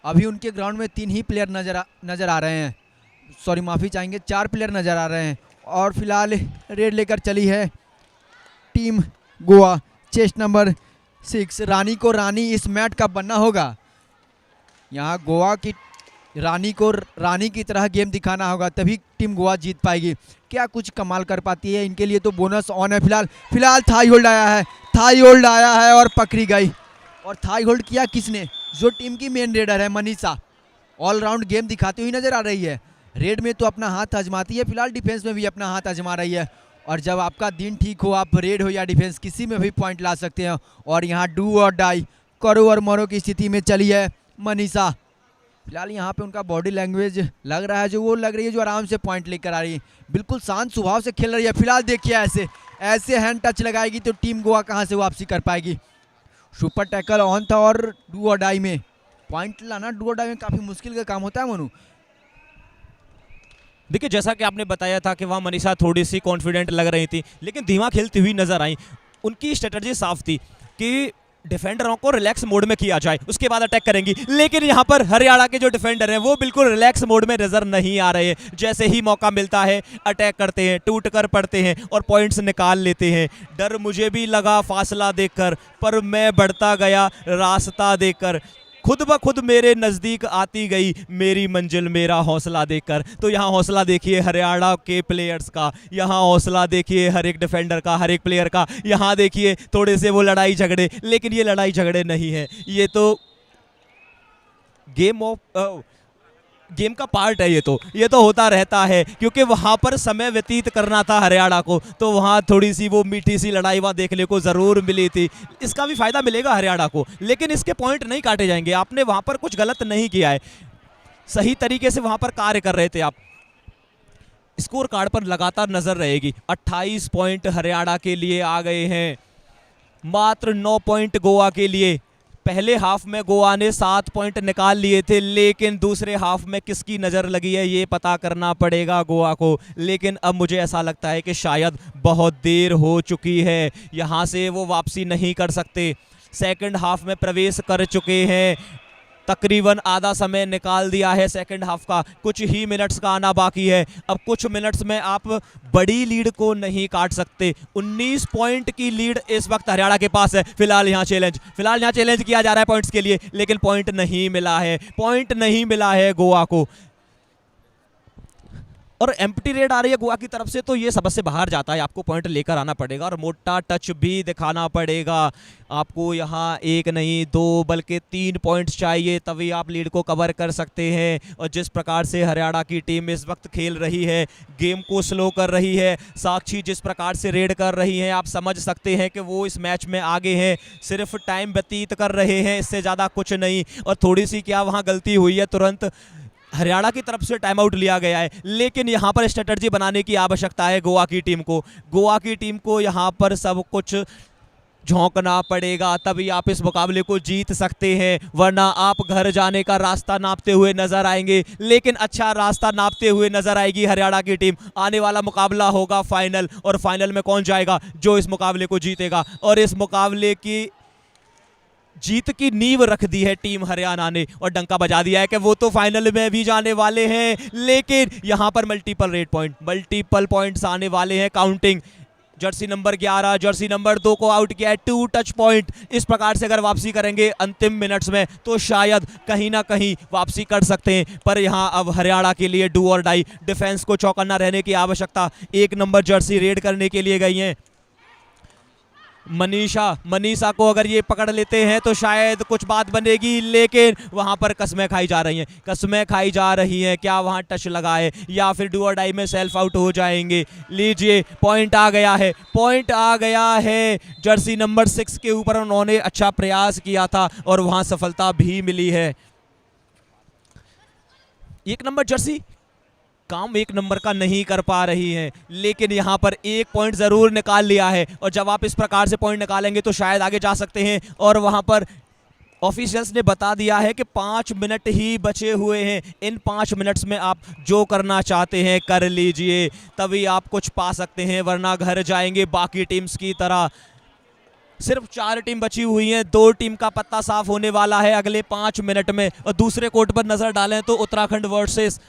Speaker 2: अभी उनके ग्राउंड में 3 ही प्लेयर नज़र आ रहे हैं, सॉरी माफ़ी चाहेंगे 4 प्लेयर नज़र आ रहे हैं। और फिलहाल रेड लेकर चली है टीम गोवा। चेस्ट नंबर 6 रानी को रानी इस मैट का बनना होगा। यहाँ गोवा की रानी को रानी की तरह गेम दिखाना होगा, तभी टीम गोवा जीत पाएगी। क्या कुछ कमाल कर पाती है, इनके लिए तो बोनस ऑन है। फिलहाल थाई होल्ड आया है और पकड़ी गई। और थाई होल्ड किया किसने? जो टीम की मेन रेडर है मनीषा, ऑलराउंड गेम दिखाती हुई नजर आ रही है। रेड में तो अपना हाथ आजमाती है, फिलहाल डिफेंस में भी अपना हाथ आजमा रही है। और जब आपका दिन ठीक हो, आप रेड हो या डिफेंस, किसी में भी पॉइंट ला सकते हैं। और यहाँ डू और डाई, करो और मरो की स्थिति में चली है मनीषा। फिलहाल यहाँ पे उनका बॉडी लैंग्वेज लग रहा है जो आराम से पॉइंट लेकर आ रही है, बिल्कुल शांत स्वभाव से खेल रही है। फिलहाल देखिए ऐसे हैंड टच लगाएगी तो टीम गोवा कहाँ से वापसी कर पाएगी। सुपर टैकल ऑन था और डू और डाई में पॉइंट लाना, डू और डाई में काफ़ी मुश्किल का काम होता है मनु।
Speaker 1: देखिए जैसा कि आपने बताया था कि वहाँ मनीषा थोड़ी सी कॉन्फिडेंट लग रही थी, लेकिन धीमा खेलती हुई नजर आई। उनकी स्ट्रेटजी साफ थी कि डिफेंडरों को रिलैक्स मोड में किया जाए, उसके बाद अटैक करेंगी। लेकिन यहाँ पर हरियाणा के जो डिफेंडर हैं वो बिल्कुल रिलैक्स मोड में नजर नहीं आ रहे। जैसे ही मौका मिलता है अटैक करते हैं, टूट कर पड़ते हैं और पॉइंट्स निकाल लेते हैं। डर मुझे भी लगा फासला देखकर, पर मैं बढ़ता गया रास्ता देखकर। खुद ब खुद मेरे नज़दीक आती गई मेरी मंजिल मेरा हौसला देखकर। तो यहाँ हौसला देखिए हरियाणा के प्लेयर्स का, यहाँ हौसला देखिए हर एक डिफेंडर का, हर एक प्लेयर का। यहाँ देखिए थोड़े से वो लड़ाई झगड़े, लेकिन ये लड़ाई झगड़े नहीं है, ये तो गेम ऑफ गेम का पार्ट है, ये तो होता रहता है, क्योंकि वहां पर समय व्यतीत करना था हरियाणा को, तो वहां थोड़ी सी वो मीठी सी लड़ाई वहां देखने को जरूर मिली थी। इसका भी फायदा मिलेगा हरियाणा को, लेकिन इसके पॉइंट नहीं काटे जाएंगे। आपने वहां पर कुछ गलत नहीं किया है, सही तरीके से वहां पर कार्य कर रहे थे आप। स्कोर कार्ड पर लगातार नजर रहेगी। 28 पॉइंट हरियाणा के लिए आ गए हैं, मात्र 9 पॉइंट गोवा के लिए। पहले हाफ में गोवा ने 7 पॉइंट निकाल लिए थे, लेकिन दूसरे हाफ में किसकी नज़र लगी है ये पता करना पड़ेगा गोवा को। लेकिन अब मुझे ऐसा लगता है कि शायद बहुत देर हो चुकी है, यहाँ से वो वापसी नहीं कर सकते। सेकंड हाफ में प्रवेश कर चुके हैं, तकरीबन आधा समय निकाल दिया है सेकंड हाफ का, कुछ ही मिनट्स का आना बाकी है। अब कुछ मिनट्स में आप बड़ी लीड को नहीं काट सकते। 19 पॉइंट की लीड इस वक्त हरियाणा के पास है। फिलहाल यहाँ चैलेंज किया जा रहा है पॉइंट्स के लिए, लेकिन पॉइंट नहीं मिला है गोवा को। और एम्प्टी रेड आ रही है गोवा की तरफ से, तो ये सबसे बाहर जाता है। आपको पॉइंट लेकर आना पड़ेगा और मोटा टच भी दिखाना पड़ेगा आपको। यहाँ 1 नहीं 2 बल्कि 3 पॉइंट्स चाहिए, तभी आप लीड को कवर कर सकते हैं। और जिस प्रकार से हरियाणा की टीम इस वक्त खेल रही है, गेम को स्लो कर रही है, साक्षी जिस प्रकार से रेड कर रही हैं, आप समझ सकते हैं कि वो इस मैच में आगे हैं। सिर्फ टाइम व्यतीत कर रहे हैं, इससे ज़्यादा कुछ नहीं। और थोड़ी सी क्या वहाँ गलती हुई है, तुरंत हरियाणा की तरफ से टाइम आउट लिया गया है, लेकिन यहाँ पर स्ट्रेटजी बनाने की आवश्यकता है गोवा की टीम को यहाँ पर सब कुछ झोंकना पड़ेगा, तभी आप इस मुकाबले को जीत सकते हैं। वरना आप घर जाने का रास्ता नापते हुए नजर आएंगे, लेकिन अच्छा रास्ता नापते हुए नजर आएगी हरियाणा की टीम। आने वाला मुकाबला होगा फाइनल, और फाइनल में कौन जाएगा? जो इस मुकाबले को जीतेगा। और इस मुकाबले की जीत की नींव रख दी है टीम हरियाणा ने, और डंका बजा दिया है कि वो तो फाइनल में भी जाने वाले हैं। लेकिन यहां पर मल्टीपल पॉइंट्स आने वाले हैं। Counting Jersey number 11, Jersey number 2 को आउट किया है, 2 टच पॉइंट। इस प्रकार से अगर वापसी करेंगे अंतिम मिनट्स में, तो शायद कहीं ना कहीं वापसी कर सकते हैं। पर यहां अब हरियाणा के लिए डू और डाई, डिफेंस को चौकन्ना रहने की आवश्यकता। 1 नंबर जर्सी रेड करने के लिए गई हैं मनीषा को अगर ये पकड़ लेते हैं तो शायद कुछ बात बनेगी, लेकिन वहां पर कस्में खाई जा रही हैं। क्या वहां टच लगा है, या फिर डू और डाई में सेल्फ आउट हो जाएंगे? लीजिए, पॉइंट आ गया है जर्सी नंबर 6 के ऊपर। उन्होंने अच्छा प्रयास किया था और वहां सफलता भी मिली है। 1 नंबर जर्सी काम 1 नंबर का नहीं कर पा रही है, लेकिन यहां पर 1 पॉइंट जरूर निकाल लिया है। और जब आप इस प्रकार से पॉइंट निकालेंगे तो शायद आगे जा सकते हैं। और वहां पर ऑफिशियल्स ने बता दिया है कि 5 मिनट ही बचे हुए हैं। इन 5 मिनट्स में आप जो करना चाहते हैं कर लीजिए, तभी आप कुछ पा सकते हैं, वरना घर जाएंगे बाकी टीम्स की तरह। सिर्फ 4 टीम बची हुई हैं, 2 टीम का पत्ता साफ होने वाला है अगले 5 मिनट में। और दूसरे कोर्ट पर नजर डालें तो उत्तराखंड वर्सेस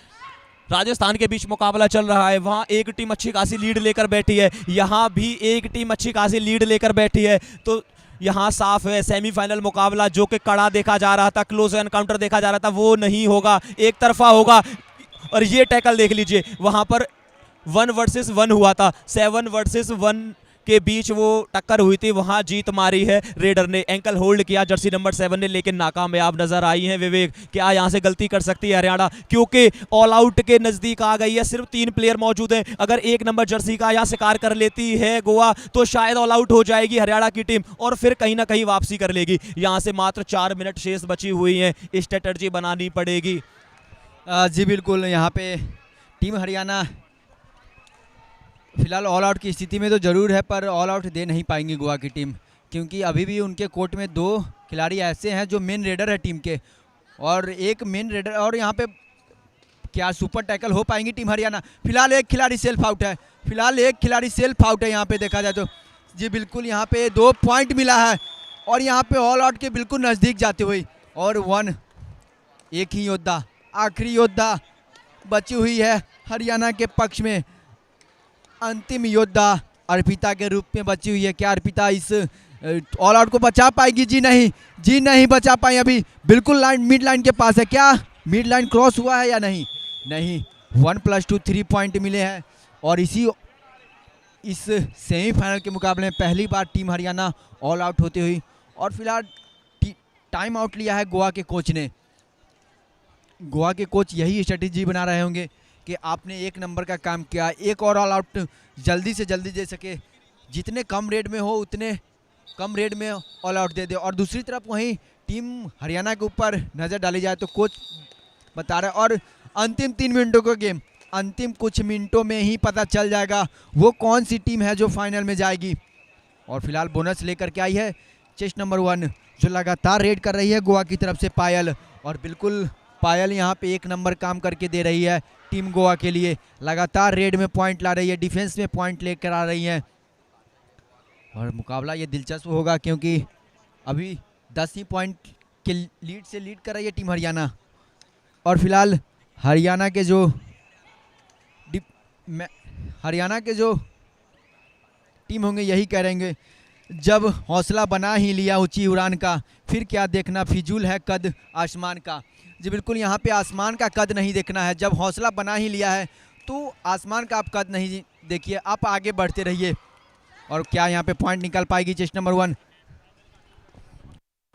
Speaker 1: राजस्थान के बीच मुकाबला चल रहा है। वहां एक टीम अच्छी खासी लीड लेकर बैठी है, यहां भी एक टीम अच्छी खासी लीड लेकर बैठी है। तो यहां साफ है, सेमीफाइनल मुकाबला जो कि कड़ा देखा जा रहा था, क्लोज एनकाउंटर देखा जा रहा था, वो नहीं होगा, एक तरफा होगा। और ये टैकल देख लीजिए, वहां पर 1 वर्सेस 1 हुआ था, 7 वर्सेस 1 के बीच वो टक्कर हुई थी, वहां जीत मारी है रेडर ने। एंकल होल्ड किया जर्सी नंबर 7 ने, लेकिन नाकामयाब नजर आई है। विवेक, क्या यहां से गलती कर सकती है हरियाणा? क्योंकि ऑल आउट के नजदीक आ गई है, सिर्फ 3 प्लेयर मौजूद हैं। अगर 1 नंबर जर्सी का यहां शिकार कर लेती है गोवा, तो शायद ऑल आउट हो जाएगी हरियाणा की टीम और फिर कहीं ना कहीं वापसी कर लेगी। यहां से मात्र 4 मिनट शेष बची हुई है, स्ट्रेटजी बनानी पड़ेगी।
Speaker 2: जी बिल्कुल, यहाँ पे टीम हरियाणा फिलहाल ऑल आउट की स्थिति में तो ज़रूर है, पर ऑल आउट दे नहीं पाएंगी गोवा की टीम, क्योंकि अभी भी उनके कोर्ट में 2 खिलाड़ी ऐसे हैं जो मेन रेडर है टीम के, और एक मेन रेडर। और यहाँ पे क्या सुपर टैकल हो पाएंगी टीम हरियाणा? फिलहाल एक खिलाड़ी सेल्फ आउट है, यहाँ पे देखा जाए तो। जी बिल्कुल, यहाँ पे 2 पॉइंट मिला है और यहाँ पे ऑल आउट के बिल्कुल नज़दीक जाते हुए। और 1 एक ही योद्धा, आखिरी योद्धा बची हुई है हरियाणा के पक्ष में। अंतिम योद्धा अर्पिता के रूप में बची हुई है। क्या अर्पिता इस ऑल आउट को बचा पाएगी? जी नहीं बचा पाई। अभी बिल्कुल मिड लाइन के पास है। क्या मिड लाइन क्रॉस हुआ है या नहीं? 1+2 3 पॉइंट मिले हैं। और इस सेमीफाइनल के मुकाबले में पहली बार टीम हरियाणा ऑल आउट होती हुई। और फिलहाल टाइम आउट लिया है गोवा के कोच ने। गोवा के कोच यही स्ट्रेटेजी बना रहे होंगे कि आपने एक नंबर का काम किया, एक और ऑल आउट जल्दी से जल्दी दे सके, जितने कम रेट में हो उतने कम रेट में ऑल आउट दे दे। और दूसरी तरफ वहीं टीम हरियाणा के ऊपर नज़र डाली जाए तो कोच बता रहा है, और अंतिम 3 मिनटों का गेम, अंतिम कुछ मिनटों में ही पता चल जाएगा वो कौन सी टीम है जो फाइनल में जाएगी। और फिलहाल बोनस लेकर के आई है चेस्ट नंबर 1, जो लगातार रेड कर रही है गोवा की तरफ से पायल। और बिल्कुल पायल यहाँ पे एक नंबर काम करके दे रही है टीम गोवा के लिए, लगातार रेड में पॉइंट ला रही है, डिफेंस में पॉइंट लेकर आ रही है। और मुकाबला ये दिलचस्प होगा क्योंकि अभी 10 ही पॉइंट के लीड से लीड कर रही है टीम हरियाणा। और फिलहाल हरियाणा के जो टीम होंगे यही कह रहेंगे, जब हौसला बना ही लिया ऊंची उड़ान का, फिर क्या देखना फिजूल है कद आसमान का। जी बिल्कुल, यहाँ पे आसमान का कद नहीं देखना है, जब हौसला बना ही लिया है तो आसमान का आप कद नहीं देखिए, आप आगे बढ़ते रहिए। और क्या यहाँ पे पॉइंट निकाल पाएगी चेस्ट नंबर 1?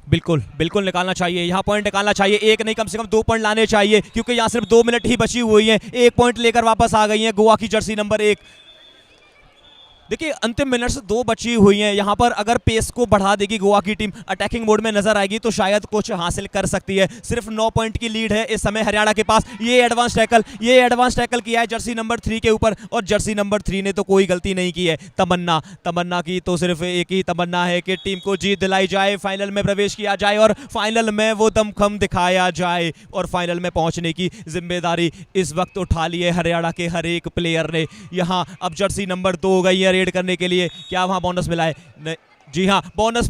Speaker 1: बिल्कुल बिल्कुल निकालना चाहिए, यहाँ पॉइंट निकालना चाहिए, एक नहीं कम से कम 2 पॉइंट लाने चाहिए क्योंकि यहाँ सिर्फ 2 मिनट ही बची हुई हैं। 1 पॉइंट लेकर वापस आ गई हैं गोवा की जर्सी नंबर 1। देखिए अंतिम मिनट से 2 बची हुई हैं, यहाँ पर अगर पेस को बढ़ा देगी गोवा की टीम, अटैकिंग मोड में नजर आएगी तो शायद कुछ हासिल कर सकती है। सिर्फ 9 पॉइंट की लीड है इस समय हरियाणा के पास। ये एडवांस टैकल किया है जर्सी नंबर 3 के ऊपर, और जर्सी नंबर 3 ने तो कोई गलती नहीं की है। तमन्ना की तो सिर्फ एक ही तमन्ना है कि टीम को जीत दिलाई जाए, फाइनल में प्रवेश किया जाए और फाइनल में वो दमखम दिखाया जाए। और फाइनल में पहुंचने की जिम्मेदारी इस वक्त उठा ली है हरियाणा के हर एक प्लेयर ने। यहाँ अब जर्सी नंबर 2 गई है रेड करने के लिए, क्या वहां बोनस मिला है? जी हाँ, बोनस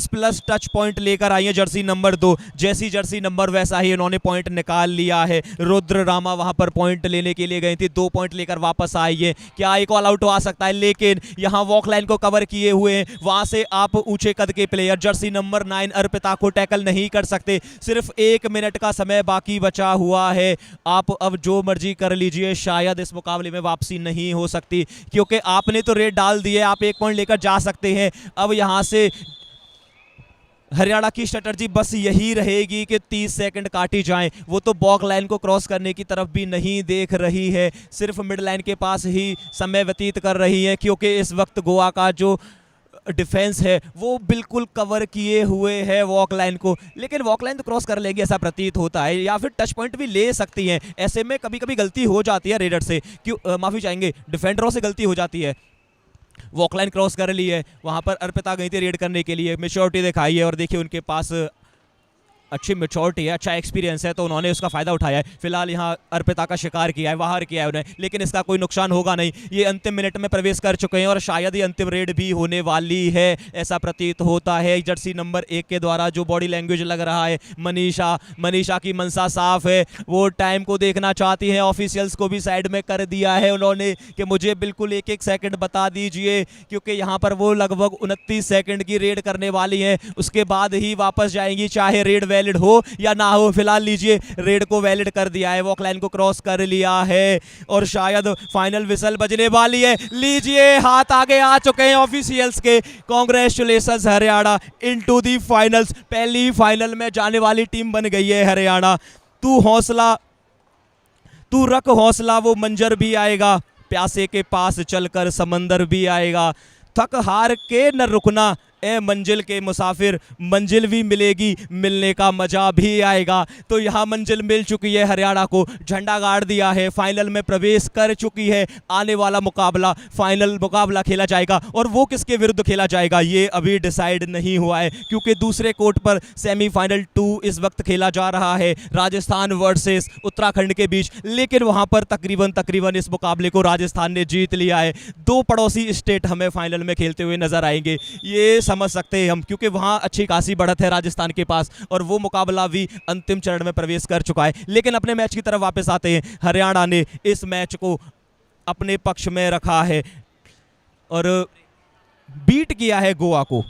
Speaker 1: प्लस टच पॉइंट लेकर आई है जर्सी नंबर 2। जैसी जर्सी नंबर वैसा ही इन्होंने पॉइंट निकाल लिया है। रुद्र रामा वहां पर पॉइंट लेने के लिए गई थी, 2 पॉइंट लेकर वापस आई है। क्या एक ऑल आउट आ सकता है? लेकिन यहां वॉक लाइन को कवर किए हुए हैं, वहां से आप ऊंचे कद के प्लेयर जर्सी नंबर 9 अर्पिता को टैकल नहीं कर सकते। सिर्फ 1 मिनट का समय बाकी बचा हुआ है, आप अब जो मर्जी कर लीजिए, शायद इस मुकाबले में वापसी नहीं हो सकती क्योंकि आपने तो रेड डाल दी है, आप 1 पॉइंट लेकर जा सकते हैं। अब यहां से हरियाणा की स्ट्रेटजी बस यही रहेगी कि 30 सेकंड काटी जाएं। वो तो बॉक लाइन को क्रॉस करने की तरफ भी नहीं देख रही है, सिर्फ मिड लाइन के पास ही समय व्यतीत कर रही है क्योंकि इस वक्त गोवा का जो डिफेंस है वो बिल्कुल कवर किए हुए है वॉक लाइन को। लेकिन वॉक लाइन तो क्रॉस कर लेगी ऐसा प्रतीत होता है, या फिर टच पॉइंट भी ले सकती हैं। ऐसे में कभी कभी गलती हो जाती है रेडर से, क्यों माफी चाहेंगे, डिफेंडरों से गलती हो जाती है। वॉक लाइन क्रॉस कर ली है, वहां पर अर्पिता गई थी रेड करने के लिए, मैच्योरिटी दिखाई है और देखिए उनके पास अच्छी मैच्योरिटी है, अच्छा एक्सपीरियंस है, तो उन्होंने उसका फायदा उठाया है। फिलहाल यहाँ अर्पिता का शिकार किया है, बाहर किया है उन्हें, लेकिन इसका कोई नुकसान होगा नहीं। ये अंतिम मिनट में प्रवेश कर चुके हैं और शायद ये अंतिम रेड भी होने वाली है, ऐसा प्रतीत होता है। जर्सी नंबर 1 के द्वारा जो बॉडी लैंग्वेज लग रहा है, मनीषा की मनसा साफ है, वो टाइम को देखना चाहती है। ऑफिशियल्स को भी साइड में कर दिया है उन्होंने कि मुझे बिल्कुल 1-1 सेकंड बता दीजिए, क्योंकि यहाँ पर वो लगभग 29 सेकंड की रेड करने वाली है, उसके बाद ही वापस जाएंगी, चाहे रेड वैलिड हो या ना हो। फिलहाल लीजिए रेड को वैलिड कर दिया है, वॉक लाइन को क्रॉस कर लिया है और शायद फाइनल विसल बजने वाली है। लीजिए हाथ आगे आ चुके हैं ऑफिशियल्स के। Congratulations Haryana into the finals, पहली फाइनल में जाने वाली टीम बन गई है हरियाणा। तू रख हौसला, वो मंजर भी आएगा, प्यासे के पास चलकर समंदर भी आएगा, थक हार के न रुकना ए मंजिल के मुसाफिर, मंजिल भी मिलेगी, मिलने का मजा भी आएगा। तो यहाँ मंजिल मिल चुकी है हरियाणा को, झंडा गाड़ दिया है, फाइनल में प्रवेश कर चुकी है। आने वाला मुकाबला फाइनल मुकाबला खेला जाएगा और वो किसके विरुद्ध खेला जाएगा ये अभी डिसाइड नहीं हुआ है, क्योंकि दूसरे कोर्ट पर सेमीफाइनल 2 इस वक्त खेला जा रहा है, राजस्थान वर्सेस उत्तराखंड के बीच। लेकिन वहां पर तकरीबन इस मुकाबले को राजस्थान ने जीत लिया है। 2 पड़ोसी स्टेट हमें फाइनल में खेलते हुए नजर आएंगे, ये समझ सकते हैं हम, क्योंकि वहां अच्छी खासी बढ़त है राजस्थान के पास और वो मुकाबला भी अंतिम चरण में प्रवेश कर चुका है। लेकिन अपने मैच की तरफ वापस आते हैं, हरियाणा ने इस मैच को अपने पक्ष में रखा है और बीट किया है गोवा को।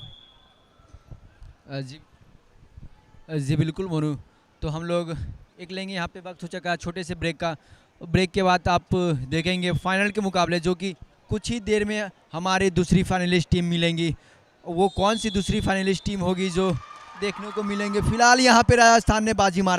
Speaker 2: जी बिल्कुल मोनू, तो हम लोग एक लेंगे यहाँ पे, वक्त हो चुका है छोटे से ब्रेक का। ब्रेक के बाद आप देखेंगे फाइनल के मुकाबले, जो कि कुछ ही देर में हमारे दूसरी फाइनलिस्ट टीम मिलेंगी। वो कौन सी दूसरी फाइनलिस्ट टीम होगी जो देखने को मिलेंगे। फिलहाल यहाँ पे राजस्थान ने बाजी मारा।